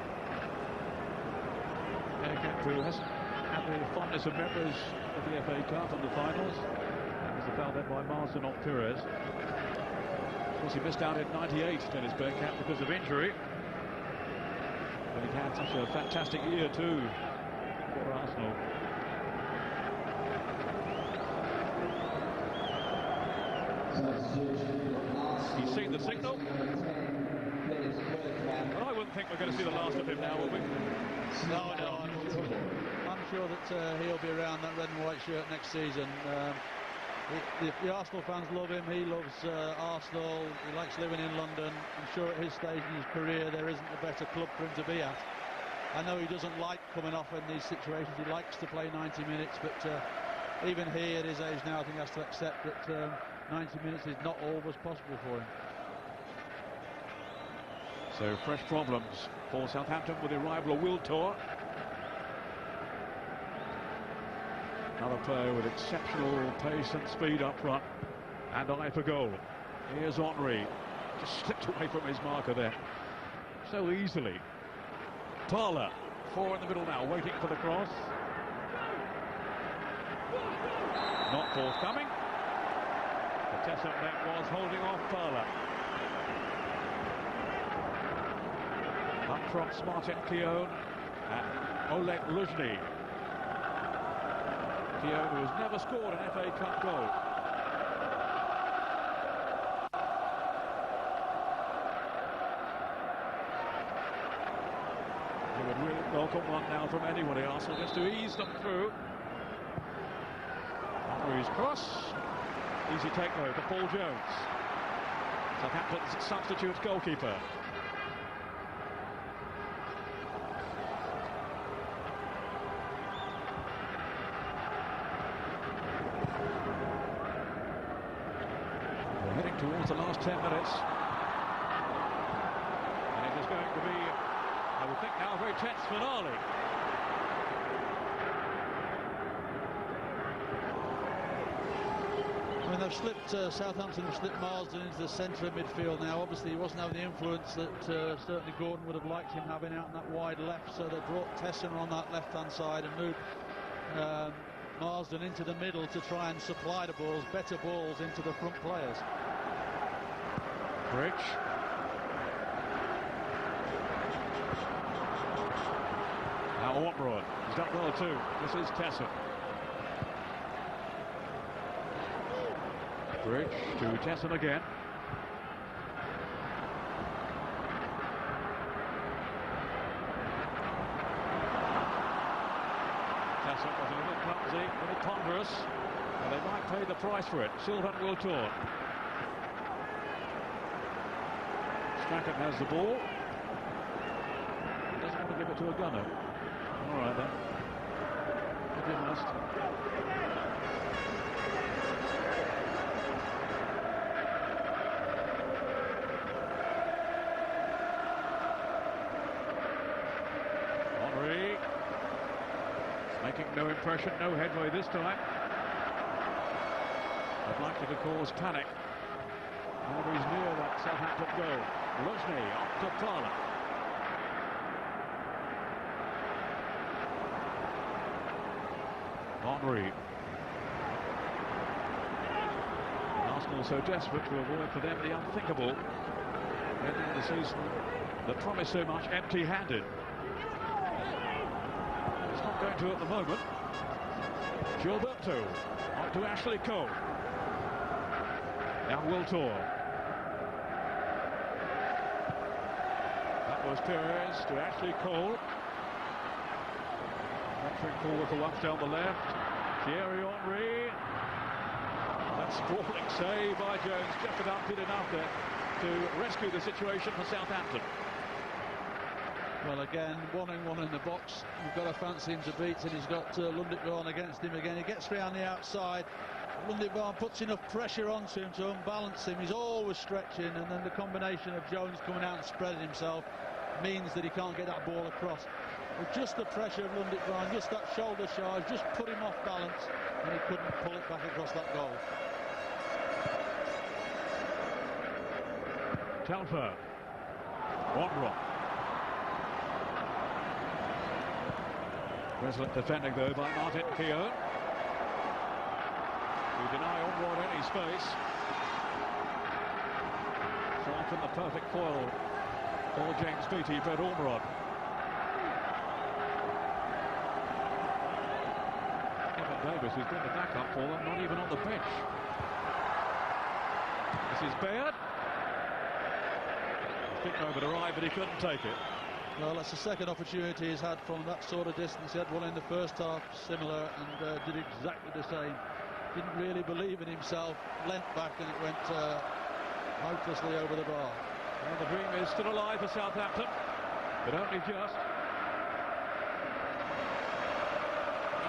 Bergkamp, who hasn't had the fondness of memories of the FA Cup and the finals. That was the foul then by Marsden on Pires. Of course, he missed out in '98, Dennis Bergkamp, because of injury. But he had such a fantastic year too for Arsenal. He's seen the signal. Well, I wouldn't think we're going to see the last of him now, will we? No, I'm sure that he'll be around that red and white shirt next season. The Arsenal fans love him. He loves Arsenal. He likes living in London. I'm sure at his stage in his career there isn't a better club for him to be at. I know he doesn't like coming off in these situations. He likes to play 90 minutes, but even he at his age now I think has to accept that 90 minutes is not always possible for him. So fresh problems for Southampton with the arrival of Wiltord. Another player with exceptional pace and speed up front, and eye for goal. Here's Henry, just slipped away from his marker there so easily. Parler, 4 in the middle now, waiting for the cross. Not forthcoming. The Tessa net was holding off Parler. Up from Martin Keown and Oleg Luzhny. Keown, who has never scored an FA Cup goal. He would really welcome one now from anybody, Arsenal, just to ease them through. Henry's cross. Easy take though for Paul Jones. Southampton's substitute goalkeeper. We're heading towards the last 10 minutes. And it is going to be, I would think now, a very tense finale. I mean, they've slipped, Southampton have slipped Marsden into the centre of midfield now. Obviously, he wasn't having the influence that certainly Gordon would have liked him having out in that wide left, so they brought Tesson on that left-hand side and moved Marsden into the middle to try and supply the balls, better balls into the front players. Bridge. Now Ortrod, he's done well too. This is Tesson. Bridge to Tesson again. Tesson was a little clumsy, a little ponderous, and they might pay the price for it. Sylvain Wiltord. Strachan has the ball. He doesn't want to give it to a gunner. All right then. If he must. Henry. Making no impression, no headway this time. Unlikely to cause panic. Henry's near that Southampton goal. Luzhny up to Parler. Henry. Arsenal so desperate to avoid for them the unthinkable. Ending the season that promised so much empty-handed. It's not going to at the moment. Gilberto up to Ashley Cole. Now Wiltord. That was Perez to Ashley Cole. Venturing forward for once down the left. Thierry Henry. That sprawling save by Jones, just about did enough there to rescue the situation for Southampton. Well, again, 1-on-1 in the box. You've got to fancy him to beat, and he's got Lundekvarn against him again. He gets free on the outside. Lundekvarn puts enough pressure onto him to unbalance him. He's always stretching, and then the combination of Jones coming out and spreading himself means that he can't get that ball across. With just the pressure of Lundekvarn, just that shoulder charge, just put him off balance, and he couldn't pull it back across that goal. Telfer. Ortrod. Resolute defending though by Martin Keown. To deny Ortrod any space. So often the perfect foil for James Beattie, Fred Ortrod. Kevin Davis, who's been the backup for them, not even on the bench. This is Baird. I think over to arrive, but he couldn't take it. Well, that's the second opportunity he's had from that sort of distance. He had one in the first half, similar, and did exactly the same. Didn't really believe in himself, leant back, and it went hopelessly over the bar. Well, the dream is still alive for Southampton, but only just.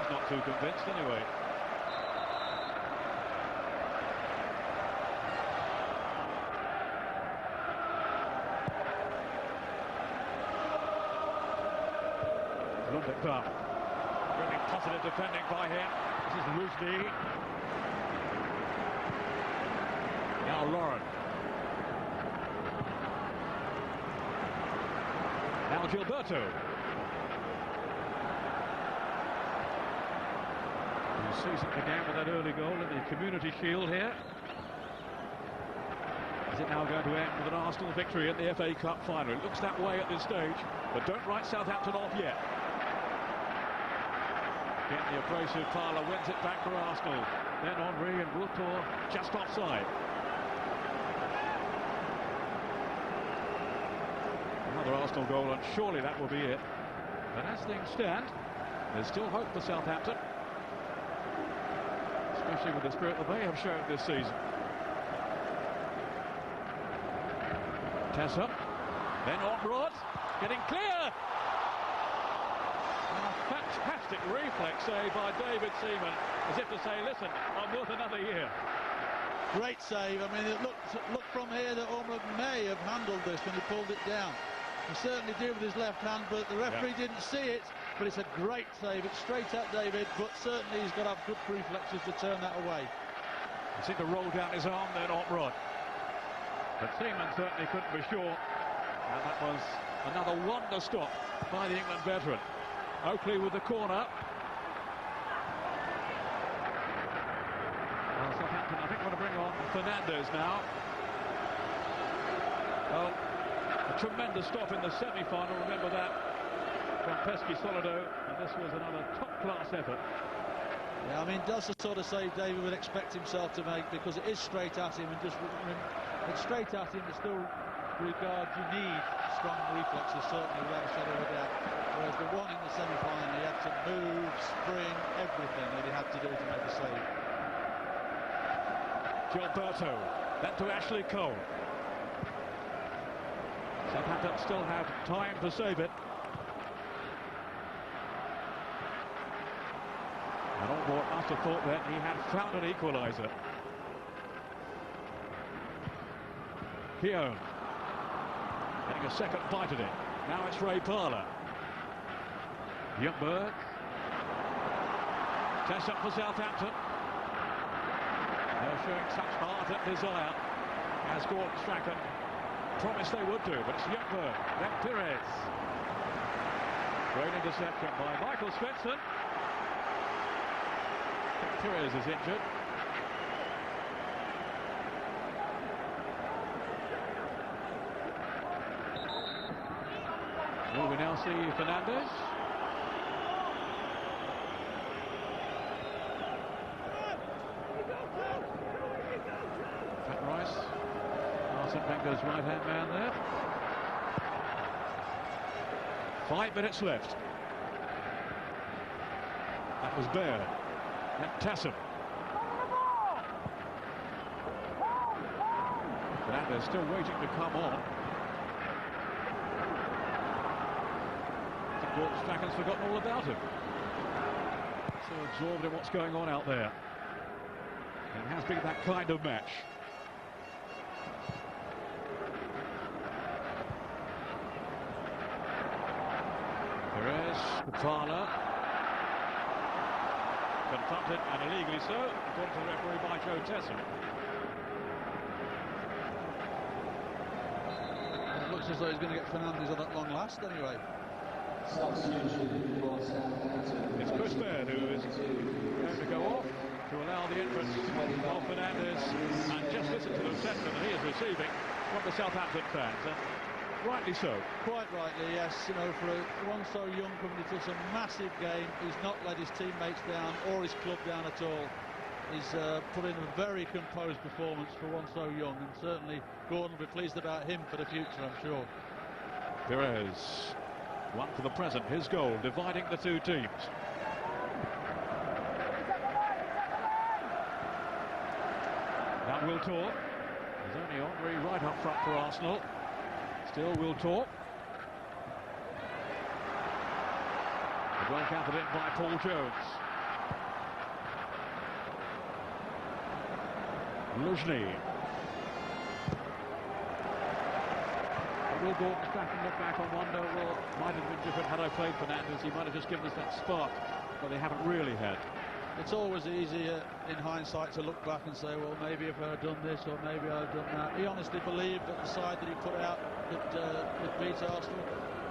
He's not too convinced anyway. Lundekvarn. Really positive defending by him. This is Luzhny. Now Lauren. Now Gilberto. The season began with that early goal in the Community Shield here. Is it now going to end with an Arsenal victory in the FA Cup final? It looks that way at this stage, but don't write Southampton off yet. Again, the abrasive Parler wins it back for Arsenal. Then Henry and Wiltor just offside. Another Arsenal goal, and surely that will be it. But as things stand, there's still hope for Southampton, especially with the spirit that they have shown this season. Tessa, then on-rod, getting clear! And a fantastic reflex save by David Seaman, as if to say, listen, I'm worth another year. Great save. I mean, it looked from here that Ormond may have handled this when he pulled it down. He certainly did with his left hand, but the referee didn't see it. But it's a great save. It's straight at David, but certainly he's got to have good reflexes to turn that away. He seemed to roll down his arm then, on-rod. But Seaman certainly couldn't be sure. And that was another wonder stop by the England veteran. Oakley with the corner. Well, Southampton, I think, want to bring on Fernandes now. Well, a tremendous stop in the semi-final, remember that, from Pesky Solido, and this was another top-class effort. Yeah, I mean, that's the sort of save David would expect himself to make, because it is straight at him, and just it's straight at him, but still regard you need strong reflexes, certainly, without a shadow of a doubt. Whereas the one in the semi-final, he had to move, spring, everything that he had to do to make the save. Gilberto, then to Ashley Cole. Southampton still have time to save it. And Allport must have thought that he had found an equaliser. Keown getting a second bite at it. Now it's Ray Parler. Ljungberg. Test up for Southampton. They're showing such heart and desire, as Gordon Strachan promised they would do, but it's Ljungberg, then Pires. Great interception by Michael Svensson. Pires is injured. Will we now see Fernandes? Pat Rice, Arsene Wenger's right-hand man there. 5 minutes left. That was Baird. And Tassam. Fernandes still waiting to come on. I think Gordon Strachan's forgotten all about him. So absorbed in what's going on out there. It has been that kind of match. Perez, Parler. Confronted, and illegally so, according to the referee, by Joe Tessa. It looks as though he's going to get Fernandes on that long last anyway. It's Chris Baird who is going to go off to allow the entrance of Fernandes, and just listen to the sentiment that he is receiving from the Southampton fans. Rightly so. Quite rightly, yes. You know, for one so young coming into such a massive game, he's not let his teammates down or his club down at all. He's put in a very composed performance for one so young, and certainly Gordon will be pleased about him for the future, I'm sure. Perez, one for the present, his goal, dividing the two teams. Now Wiltor. There's only Henry right up front for Arsenal. Still will talk. Well counted in by Paul Jones. Luzhny. Will Gordon Strachan look back and wonder, well, might have been different had I played Fernandes. He might have just given us that spark, but they haven't really had. It's always easier in hindsight to look back and say, well, maybe if I had done this or maybe I'd have done that. He honestly believed that the side that he put out could beat Arsenal.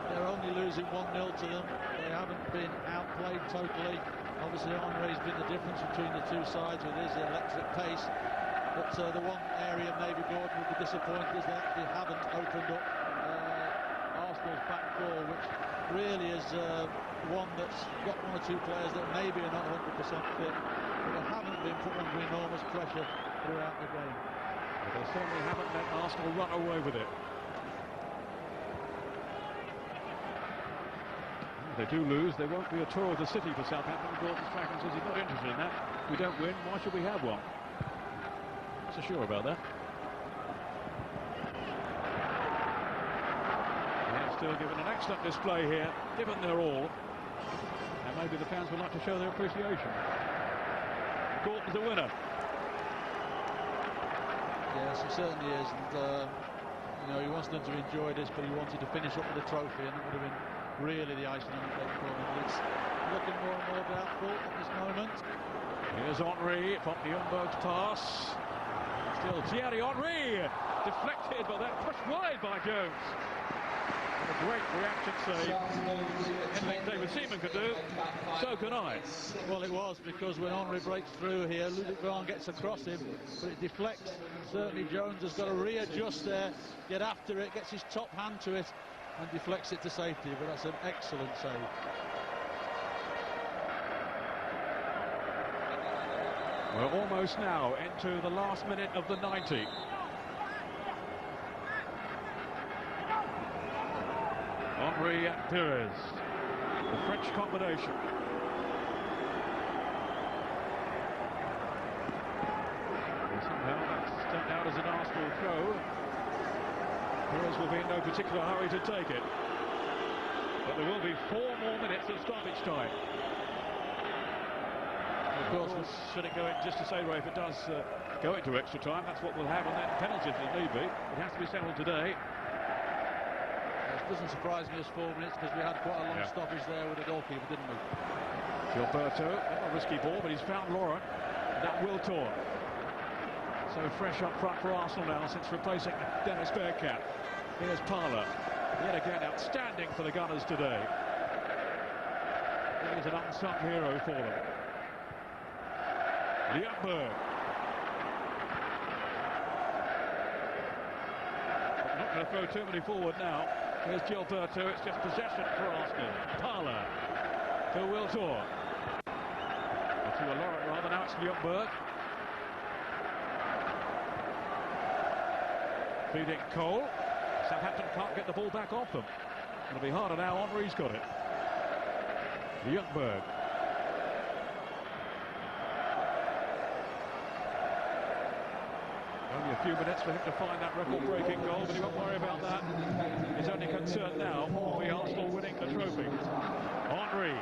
They're only losing 1-0 to them. They haven't been outplayed totally. Obviously, Henry's been the difference between the two sides with his electric pace. But the one area maybe Gordon would be disappointed is that they haven't opened up Arsenal's back four, which really is one that's got one or two players that maybe are not 100% fit, but they haven't been put under enormous pressure throughout the game. But they certainly haven't let Arsenal run away with it. If they do lose, there won't be a tour of the city for Southampton. Gordon Strachan says he's not interested in that. If we don't win, why should we have one? Not so sure about that. They're still given an excellent display here, given their all. And maybe the fans would like to show their appreciation. Gordon's the winner. Yes, he certainly is. And, you know, he wants them to enjoy this, but he wanted to finish up with a trophy, and that would have been really the icing on the cake for him. It's looking more and more doubtful at this moment. Here's Henry from Ljungberg's pass. Still Thierry Henry, deflected, but that pushed wide by Jones. And a great reaction save. Anything David Seaman could do, so can I. Well, it was, because when Henry breaks through here, Ludovic Varane gets across him, but it deflects. Certainly Jones has got to readjust there, get after it, gets his top hand to it, and deflects it to safety, but that's an excellent save. We're almost now into the last minute of the 90. Henry and Pires, the French combination. And somehow that's turned out as an Arsenal throw. Pires will be in no particular hurry to take it. But there will be 4 more minutes of stoppage time. Of course, should it go in, just to say, Ray, if it does go into extra time, that's what we'll have, and then penalties if need be. It has to be settled today. It doesn't surprise me as 4 minutes, because we had quite a long stoppage there with the goalkeeper, didn't we? Gilberto, a risky ball, but he's found Laurent. That will tour. So fresh up front for Arsenal now, since replacing Dennis Bergkamp. Here's Parler. Yet again, outstanding for the Gunners today. He's an unsung hero for them. Ljungberg. Not going to throw too many forward now. Here's Gilberto. It's just possession for Arsenal. Parler to Wiltor. Or to Laurent rather. Now it's Ljungberg. Feeding Cole. Southampton can't get the ball back off them. It'll be harder now. Henry's got it. Ljungberg. Only a few minutes for him to find that record-breaking goal, but he won't worry about that. His only concern now will be Arsenal winning the trophy. Henry.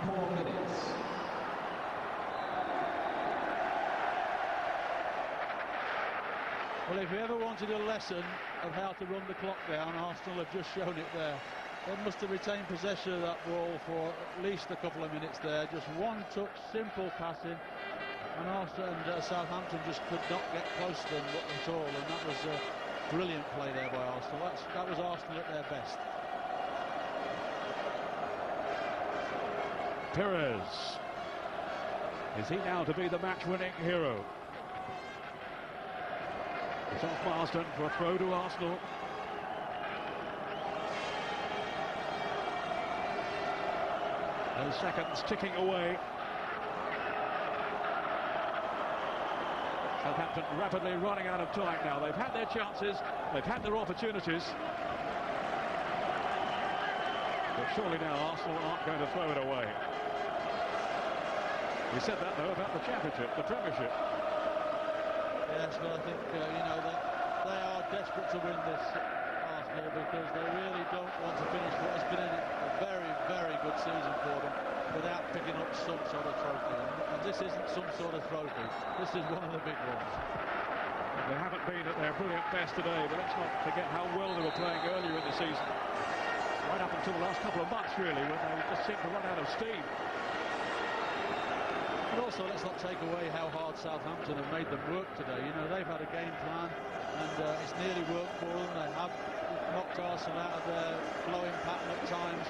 Well, if we ever wanted a lesson of how to run the clock down, Arsenal have just shown it there. They must have retained possession of that ball for at least a couple of minutes there. Just one touch, simple passing. And Arsenal and Southampton just could not get close to them at all. And that was a brilliant play there by Arsenal. That was Arsenal at their best. Pires. Is he now to be the match-winning hero? It's off Marsden for a throw to Arsenal. Those seconds ticking away. Southampton rapidly running out of time now. They've had their chances, they've had their opportunities. But surely now Arsenal aren't going to throw it away. We said that, though, about the championship, the Premiership. Yes, but I think, you know, that they are desperate to win this, Arsenal, because they really don't want to finish what has been a very, very good season for them without picking up some sort of trophy. And this isn't some sort of trophy. This is one of the big ones. They haven't been at their brilliant best today, but let's not forget how well they were playing earlier in the season. Right up until the last couple of months, really, when they just seemed to run out of steam. But also, let's not take away how hard Southampton have made them work today. You know, they've had a game plan, and it's nearly worked for them. They have knocked Arsenal out of their flowing pattern at times.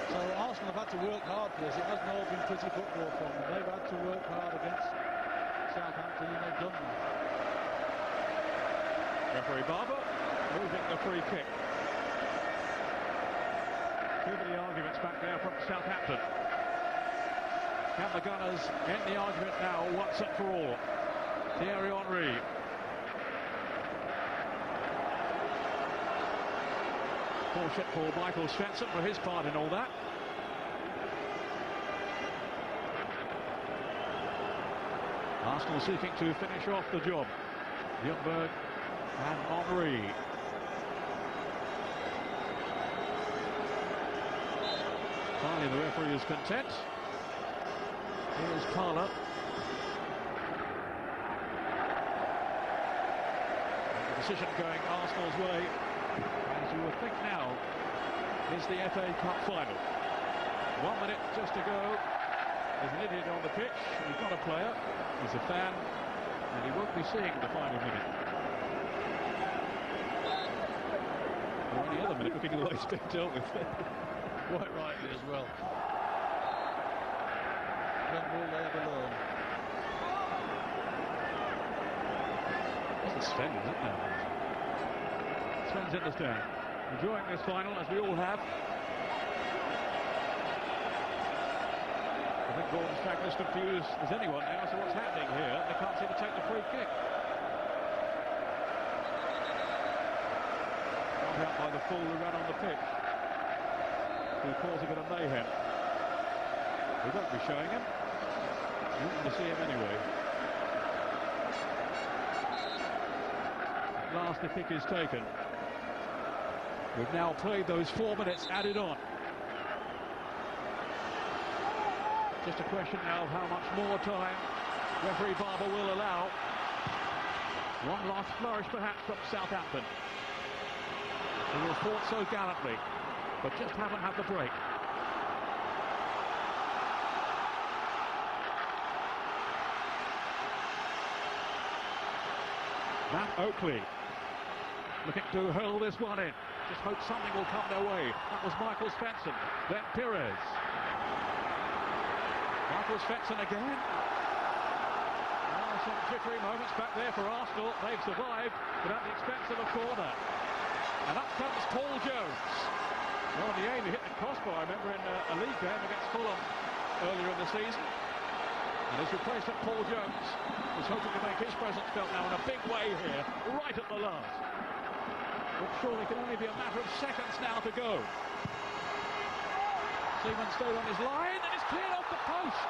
So Arsenal have had to work hard for this. It hasn't all been pretty football from them. They've had to Referee Barber moving the free kick. Too many arguments back there from Southampton. Can the Gunners end the argument now once and for all? Thierry Henry. Caution for Michael Svensson for his part in all that. Arsenal seeking to finish off the job. Ljungberg and Henry. Finally, the referee is content. Here's Parler. The decision going Arsenal's way, as you would think now, is the FA Cup final. 1 minute just to go. There's an idiot on the pitch. He's not a player. He's a fan, and he won't be seeing the final minute. Or any other minute, looking at the way it's been dealt with. Quite rightly as well. When will they ever learn? It's Sven, isn't it now? Sven's in the stand, enjoying this final, as we all have. I think Gordon Strachan's confused as anyone now as to what's happening here. They can't seem to take the free kick. Got out by the fool who ran on the pitch, who caused a bit of mayhem. We won't be showing him. You want to see him anyway. At last the kick is taken. We've now played those 4 minutes added on. Just a question now of how much more time referee Barber will allow. One last flourish perhaps from Southampton, who have fought so gallantly, but just haven't had the break. Matt Oakley looking to hurl this one in. Just hope something will come their way. That was Michael Svensson, then Pires. Michael Svensson again. Some jittery moments back there for Arsenal. They've survived, but at the expense of a corner. And up comes Paul Jones. Well, the aim he hit the crossbar, I remember, in a league game against Fulham earlier in the season. And his replacement, Paul Jones, is hoping to make his presence felt now in a big way here, right at the last. But surely can only be a matter of seconds now to go. Seaman stayed on his line, and it's cleared off the post.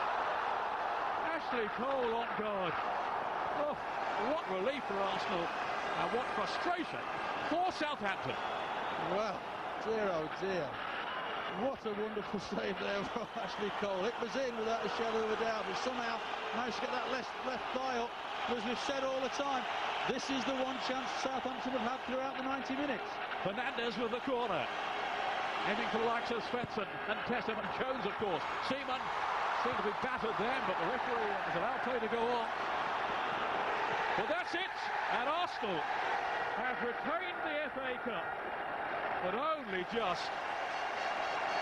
Ashley Cole on guard. Oh, what relief for Arsenal, and what frustration for Southampton. Well, dear oh dear. What a wonderful save there from Ashley Cole. It was in without a shadow of a doubt, but somehow managed to get that left thigh up. As we've said all the time, this is the one chance Southampton have had throughout the 90 minutes. Fernandes with the corner. Aiming for the likes of Svensson and Tessem and Jones, of course. Seaman seemed to be battered then, but the referee has allowed play to go on. Well, that's it, and Arsenal have retained the FA Cup, but only just.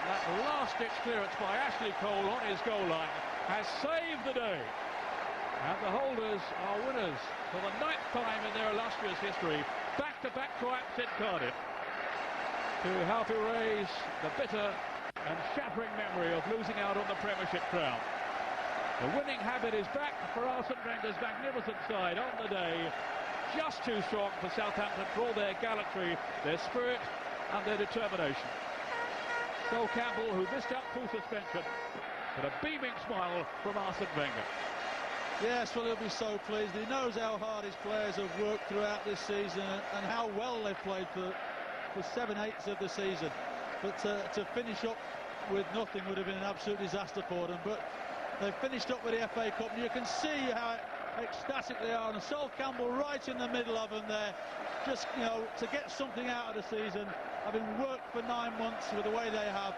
That last-ditch clearance by Ashley Cole on his goal line has saved the day. And the holders are winners for the 9th time in their illustrious history. Back-to-back triumphs in Cardiff to help erase the bitter and shattering memory of losing out on the Premiership crown. The winning habit is back for Arsene Wenger's magnificent side on the day. Just too strong for Southampton for all their gallantry, their spirit and their determination. Sol Campbell, who missed out through suspension, but a beaming smile from Arsene Wenger. Yes, well, he'll be so pleased. He knows how hard his players have worked throughout this season and how well they've played for 7/8 of the season. But to finish up with nothing would have been an absolute disaster for them. But they've finished up with the FA Cup, and you can see how ecstatic they are. And Sol Campbell right in the middle of them there. Just, you know, to get something out of the season, having worked for 9 months with the way they have,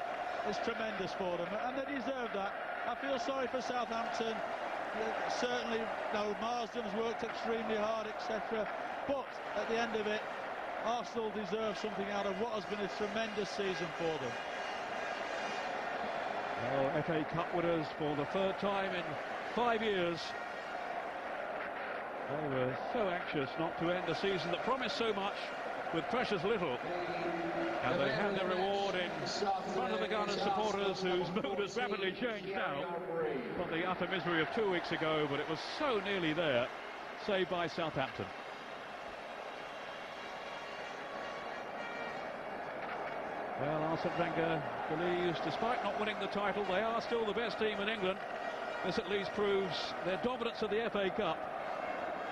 is tremendous for them, and they deserve that. I feel sorry for Southampton. Certainly, Marsden's worked extremely hard, etc. But at the end of it, Arsenal deserve something out of what has been a tremendous season for them. Oh, FA Cup winners for the 3rd time in 5 years. They were so anxious not to end a season that promised so much with precious little. And they had their reward in front of the Gunners supporters, whose mood has rapidly changed now from the utter misery of 2 weeks ago, but it was so nearly there, saved by Southampton. Well, Arsene Wenger believes, despite not winning the title, they are still the best team in England. This at least proves their dominance of the FA Cup.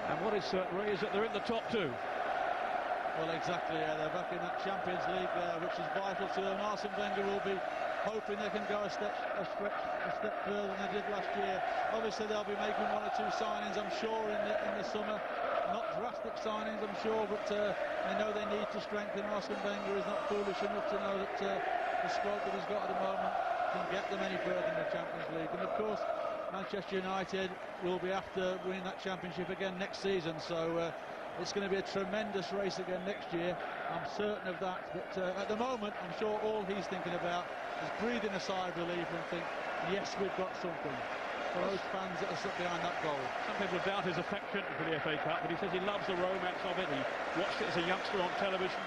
And what is certain is that they're in the top two. Well, exactly, yeah, they're back in that Champions League there, which is vital to them. Arsene Wenger will be hoping they can go a step further than they did last year. Obviously, they'll be making 1 or 2 signings, I'm sure, in the summer. Not drastic signings, I'm sure, but they know they need to strengthen. Arsene Wenger is not foolish enough to know that the squad that he's got at the moment can get them any further in the Champions League. And of course, Manchester United will be after winning that championship again next season, so it's going to be a tremendous race again next year. I'm certain of that, but at the moment I'm sure all he's thinking about is breathing a sigh of relief and think, yes, we've got something. For those fans that are stuck behind that goal. Some people doubt his affection for the FA Cup, but he says he loves the romance of it. He watched it as a youngster on television,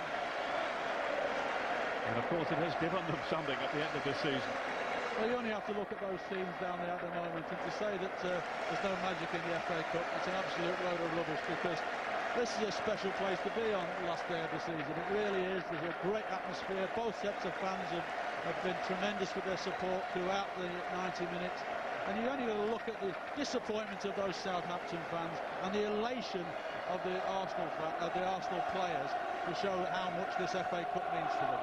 and of course it has given them something at the end of this season. Well, you only have to look at those scenes down there at the moment, and to say that there's no magic in the FA Cup, it's an absolute load of rubbish, because this is a special place to be on the last day of the season. It really is. There's a great atmosphere. Both sets of fans have been tremendous with their support throughout the 90 minutes. And you only got to look at the disappointment of those Southampton fans and the elation of the Arsenal players to show how much this FA Cup means to them.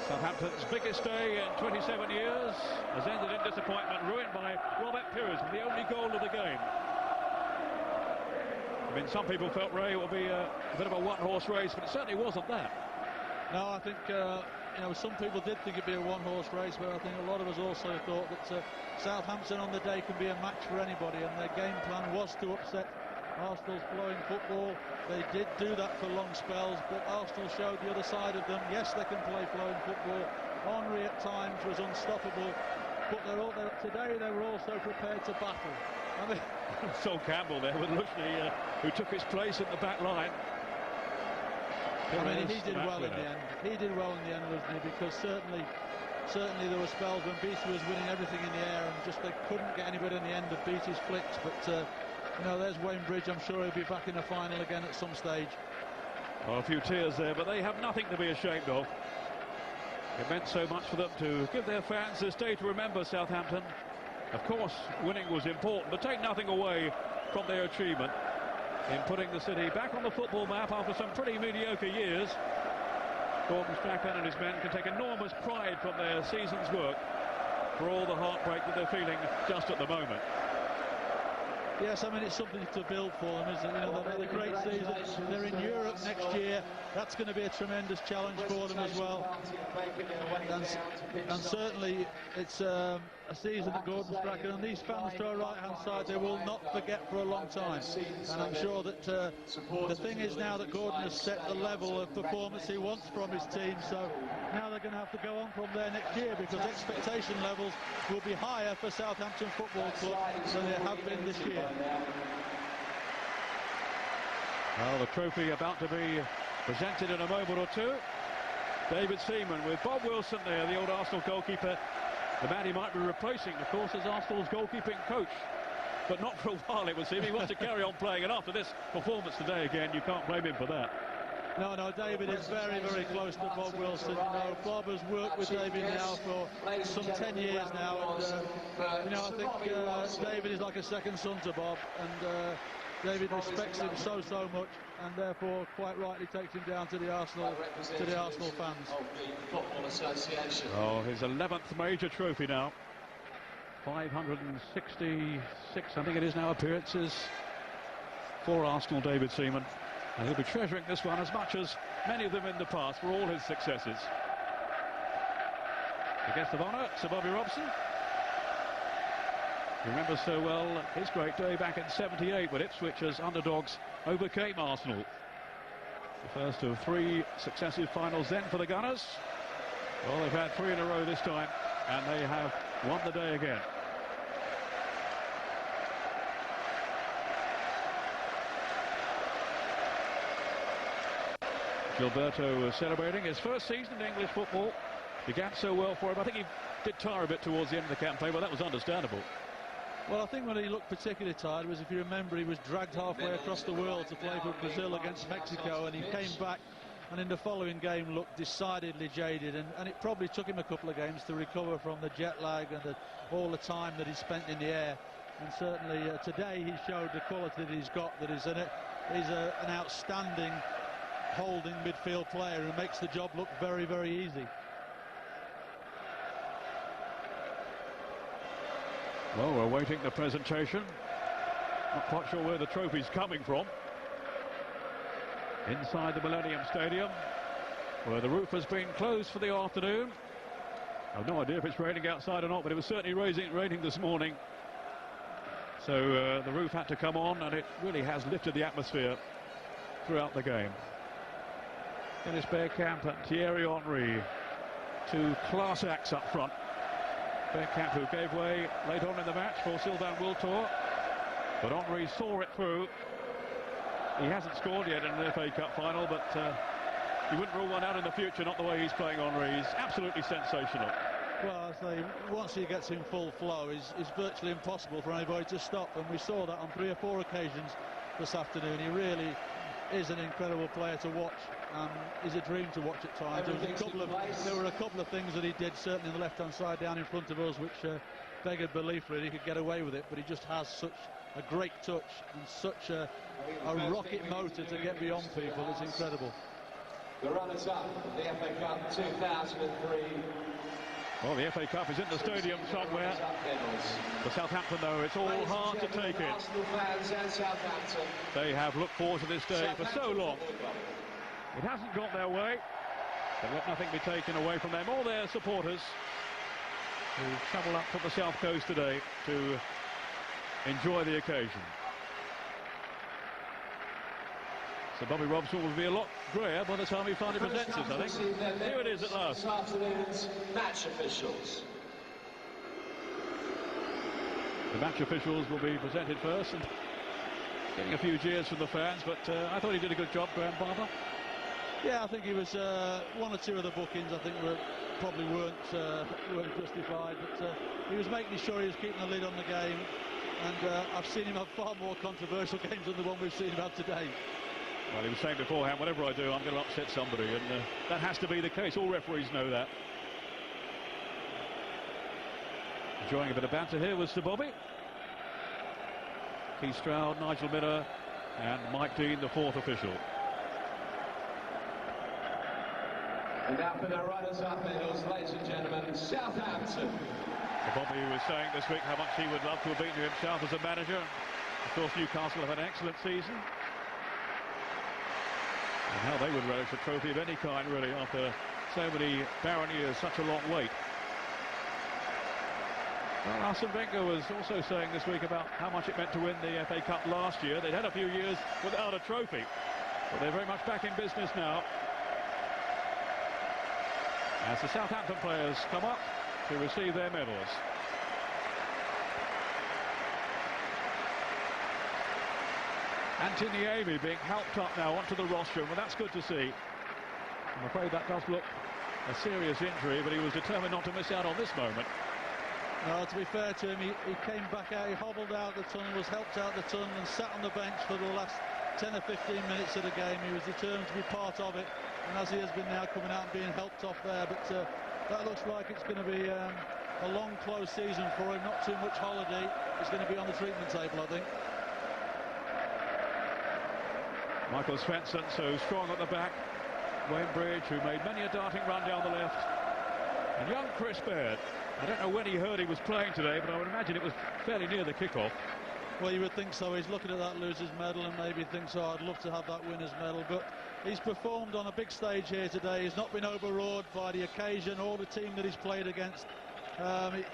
Southampton's biggest day in 27 years has ended in disappointment, ruined by Robert Pires with the only goal of the game. I mean, some people felt, Ray, it would be a bit of a one-horse race, but it certainly wasn't that. No, I think, some people did think it'd be a one-horse race, but I think a lot of us also thought that Southampton on the day can be a match for anybody, and their game plan was to upset Arsenal's flowing football. They did do that for long spells, but Arsenal showed the other side of them. Yes, they can play flowing football. Henry at times was unstoppable, but today they were also prepared to battle. I mean, Sol Campbell there with Lushney, who took his place in the back line. I mean, he did well in the end. He did well in the end, Lushney, because certainly there were spells when Beattie was winning everything in the air, and just they couldn't get anybody in the end of Beattie's flicks. But there's Wayne Bridge. I'm sure he'll be back in the final again at some stage. Oh, a few tears there, but they have nothing to be ashamed of. It meant so much for them to give their fans this day to remember Southampton. Of course, winning was important, but take nothing away from their achievement in putting the city back on the football map after some pretty mediocre years. Gordon Strachan and his men can take enormous pride from their season's work for all the heartbreak that they're feeling just at the moment. Yes, I mean, it's something to build for them, isn't it? They've had a great season. They're in Europe next year. That's going to be a tremendous challenge for them as well. And certainly it's a season that Gordon Strachan and these fans to our right-hand side, they will not forget for a long time. And I'm sure that the thing is now that Gordon has set the level of performance he wants from his team, so now they're going to have to go on from there next year, because expectation levels will be higher for Southampton Football Club than they have been this year. Well, the trophy about to be presented in a moment or two. David Seaman with Bob Wilson there, the old Arsenal goalkeeper. The man he might be replacing, of course, is Arsenal's goalkeeping coach. But not for a while, it would seem. He wants to carry on playing, and after this performance today again, you can't blame him for that. No, David is very, very close to Bob Wilson. Bob has worked with David now for some 10 years now, and I think David is like a second son to Bob, and David respects him so much, and therefore quite rightly takes him down to the Arsenal fans. Oh, his 11th major trophy now. 566, I think it is now, appearances for Arsenal, David Seaman. And he'll be treasuring this one as much as many of them in the past for all his successes. The guest of honour, Sir Bobby Robson. Remember so well his great day back in '78 when Ipswich as underdogs overcame Arsenal. The first of 3 successive finals then for the Gunners. Well, they've had 3 in a row this time, and they have won the day again. Gilberto was celebrating his first season in English football. Began so well for him. I think he did tire a bit towards the end of the campaign, but that was understandable. Well, I think when he looked particularly tired was, if you remember, he was dragged halfway across the world to play for Brazil against Mexico, and he came back and in the following game looked decidedly jaded, and it probably took him a couple of games to recover from the jet lag and all the time that he spent in the air. And certainly today he showed the quality that he's got, that he's an outstanding holding midfield player who makes the job look very, very easy. Well, we're awaiting the presentation. Not quite sure where the trophy's coming from. Inside the Millennium Stadium, where the roof has been closed for the afternoon. I've no idea if it's raining outside or not, but it was certainly raining this morning. So the roof had to come on, and it really has lifted the atmosphere throughout the game. Dennis Bergkamp and Thierry Henry, two class acts up front. Bergkamp, who gave way late on in the match for Sylvain Wiltord, but Henry saw it through. He hasn't scored yet in the FA Cup final, but you wouldn't rule one out in the future, not the way he's playing Henry. He's absolutely sensational. Well, I say, once he gets in full flow, it's virtually impossible for anybody to stop, and we saw that on 3 or 4 occasions this afternoon. He really is an incredible player to watch. Is a dream to watch at times. There were a couple of things that he did, certainly on the left-hand side down in front of us, which beggared belief really. He could get away with it, but he just has such a great touch and such a rocket motor to get beyond people. It's incredible. The runners-up, the FA Cup 2003. Well, the FA Cup is in the stadium somewhere. For Southampton, though, it's all hard to take it. They have looked forward to this day for so long. It hasn't got their way, but let nothing be taken away from them or their supporters, who travel up from the south coast today to enjoy the occasion. So Bobby Robson will be a lot greyer by the time he finally presents us, I think. Here it is at last. This afternoon's match officials. The match officials will be presented first, and getting a few jeers from the fans, but I thought he did a good job, Graham Barber. Yeah, I think he was one or two of the bookings I think probably weren't justified, but he was making sure he was keeping the lid on the game, and I've seen him have far more controversial games than the one we've seen him have today. Well, he was saying beforehand, whatever I do, I'm going to upset somebody, and that has to be the case. All referees know that. Enjoying a bit of banter here with Sir Bobby. Keith Stroud, Nigel Miller, and Mike Dean, the 4th official. And now for the runners-up medals, ladies and gentlemen, Southampton. Bobby was saying this week how much he would love to have beaten himself as a manager. Of course, Newcastle have had an excellent season. And how they would relish a trophy of any kind, really, after so many barren years, such a long wait. Well, Arsene Wenger was also saying this week about how much it meant to win the FA Cup last year. They'd had a few years without a trophy, but they're very much back in business now, as the Southampton players come up to receive their medals. Anthony Amy being helped up now onto the rostrum, well, that's good to see. I'm afraid that does look a serious injury, but he was determined not to miss out on this moment. No, to be fair to him, he came back out, he hobbled out the tunnel, was helped out the tunnel and sat on the bench for the last 10 or 15 minutes of the game. He was determined to be part of it, and as he has been now, coming out and being helped off there, but that looks like it's going to be a long, close season for him, not too much holiday. He's going to be on the treatment table, I think. Michael Svensson, so strong at the back. Wayne Bridge, who made many a darting run down the left. And young Chris Baird. I don't know when he heard he was playing today, but I would imagine it was fairly near the kickoff. Well, you would think so. He's looking at that loser's medal and maybe thinks, oh, I'd love to have that winner's medal. But he's performed on a big stage here today. He's not been overawed by the occasion or the team that he's played against.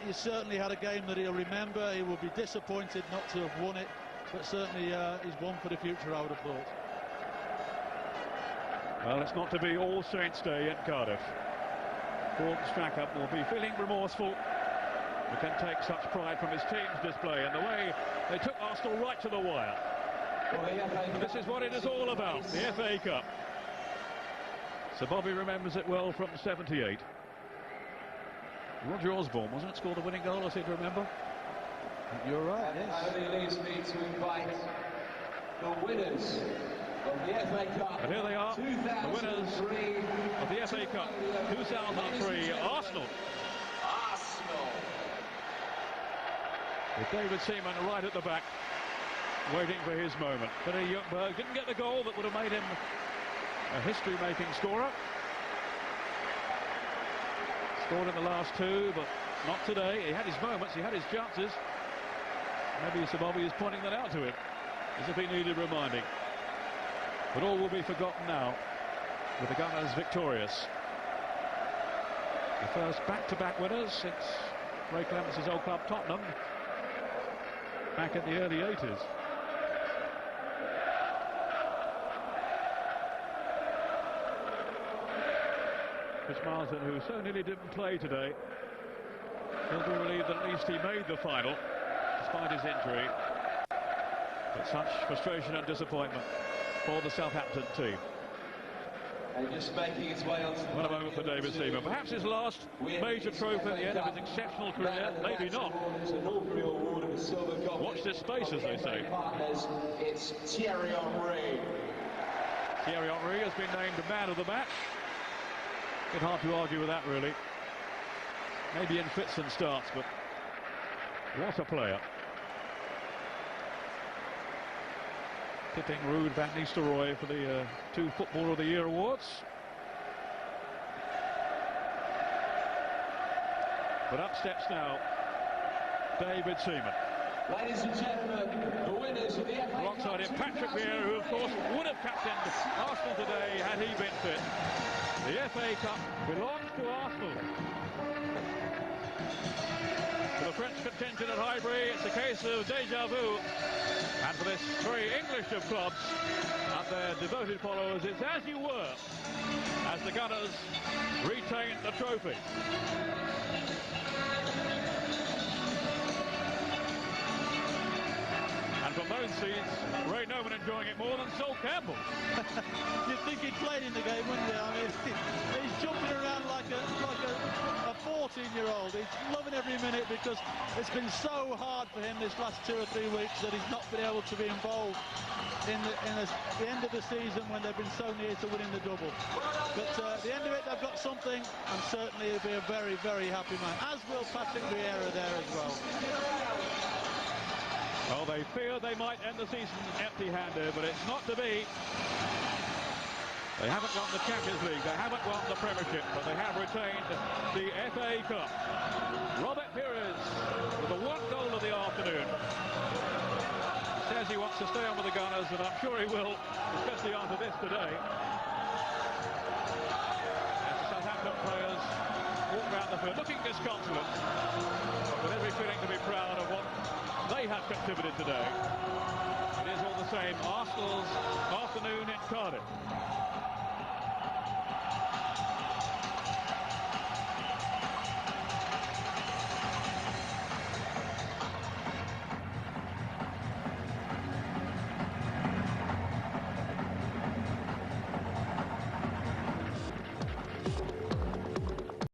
He certainly had a game that he'll remember. He will be disappointed not to have won it, but certainly he's one for the future, I would have thought. Well, it's not to be All Saints' Day in Cardiff. Gordon Strachan will be feeling remorseful. He can take such pride from his team's display and the way they took Arsenal right to the wire. This is what it is all about, the FA Cup. So Bobby remembers it well from '78. Roger Osborne, wasn't it, scored the winning goal, I seem to remember. You're right, yes. That only leaves me to invite the winners of the FA Cup. And here they are, the winners of the FA Cup 2003, Arsenal. With David Seaman right at the back, waiting for his moment. But Ljungberg didn't get the goal that would have made him a history-making scorer. Scored in the last two, but not today. He had his moments, he had his chances. Maybe Sir Bobby is pointing that out to him, as if he needed reminding. But all will be forgotten now, with the Gunners victorious. The first back-to-back winners since Ray Clements' old club Tottenham, back in the early 80s. Chris Marsden, who so nearly didn't play today, he'll be relieved that at least he made the final, despite his injury. But such frustration and disappointment for the Southampton team. And just making his way onto the What a moment for David Seaman. Perhaps his last major trophy at the end of his exceptional career. Maybe not. Watch this space, as they say. It's Thierry Henry. Thierry Henry has been named the man of the match. A bit hard to argue with that, really. Maybe in fits and starts, but what a player. Tipping Ruud van Nistelrooy for the two Footballer of the Year awards. But up steps now David Seaman. Ladies and gentlemen, the winners of the FA Cup. Alongside him, Patrick Vieira, who of course would have captained Arsenal today had he been fit. The FA Cup belongs to Arsenal. For the French contingent at Highbury, it's a case of déjà vu. And for this very English of clubs and their devoted followers, it's as you were, as the Gunners retain the trophy. And from those seats, Ray Noman enjoying it more than Sol Campbell. You'd think he'd played in the game, wouldn't you? I mean, he's jumping around like a 14-year-old. He's loving every minute because it's been so hard for him this last 2 or 3 weeks that he's not been able to be involved in the end of the season when they've been so near to winning the double. But at the end of it, they've got something, and certainly he'll be a very, very happy man, as will Patrick Vieira there as well. Well, they fear they might end the season empty-handed, but it's not to be. They haven't won the Champions League, they haven't won the Premiership, but they have retained the FA Cup. Robert Pires with the one goal of the afternoon. He says he wants to stay on with the Gunners, and I'm sure he will, especially after this today. As the Southampton players walk around the field, looking disconsolate, but with every feeling to be proud of what they have contributed today. It is all the same Arsenal's afternoon in Cardiff.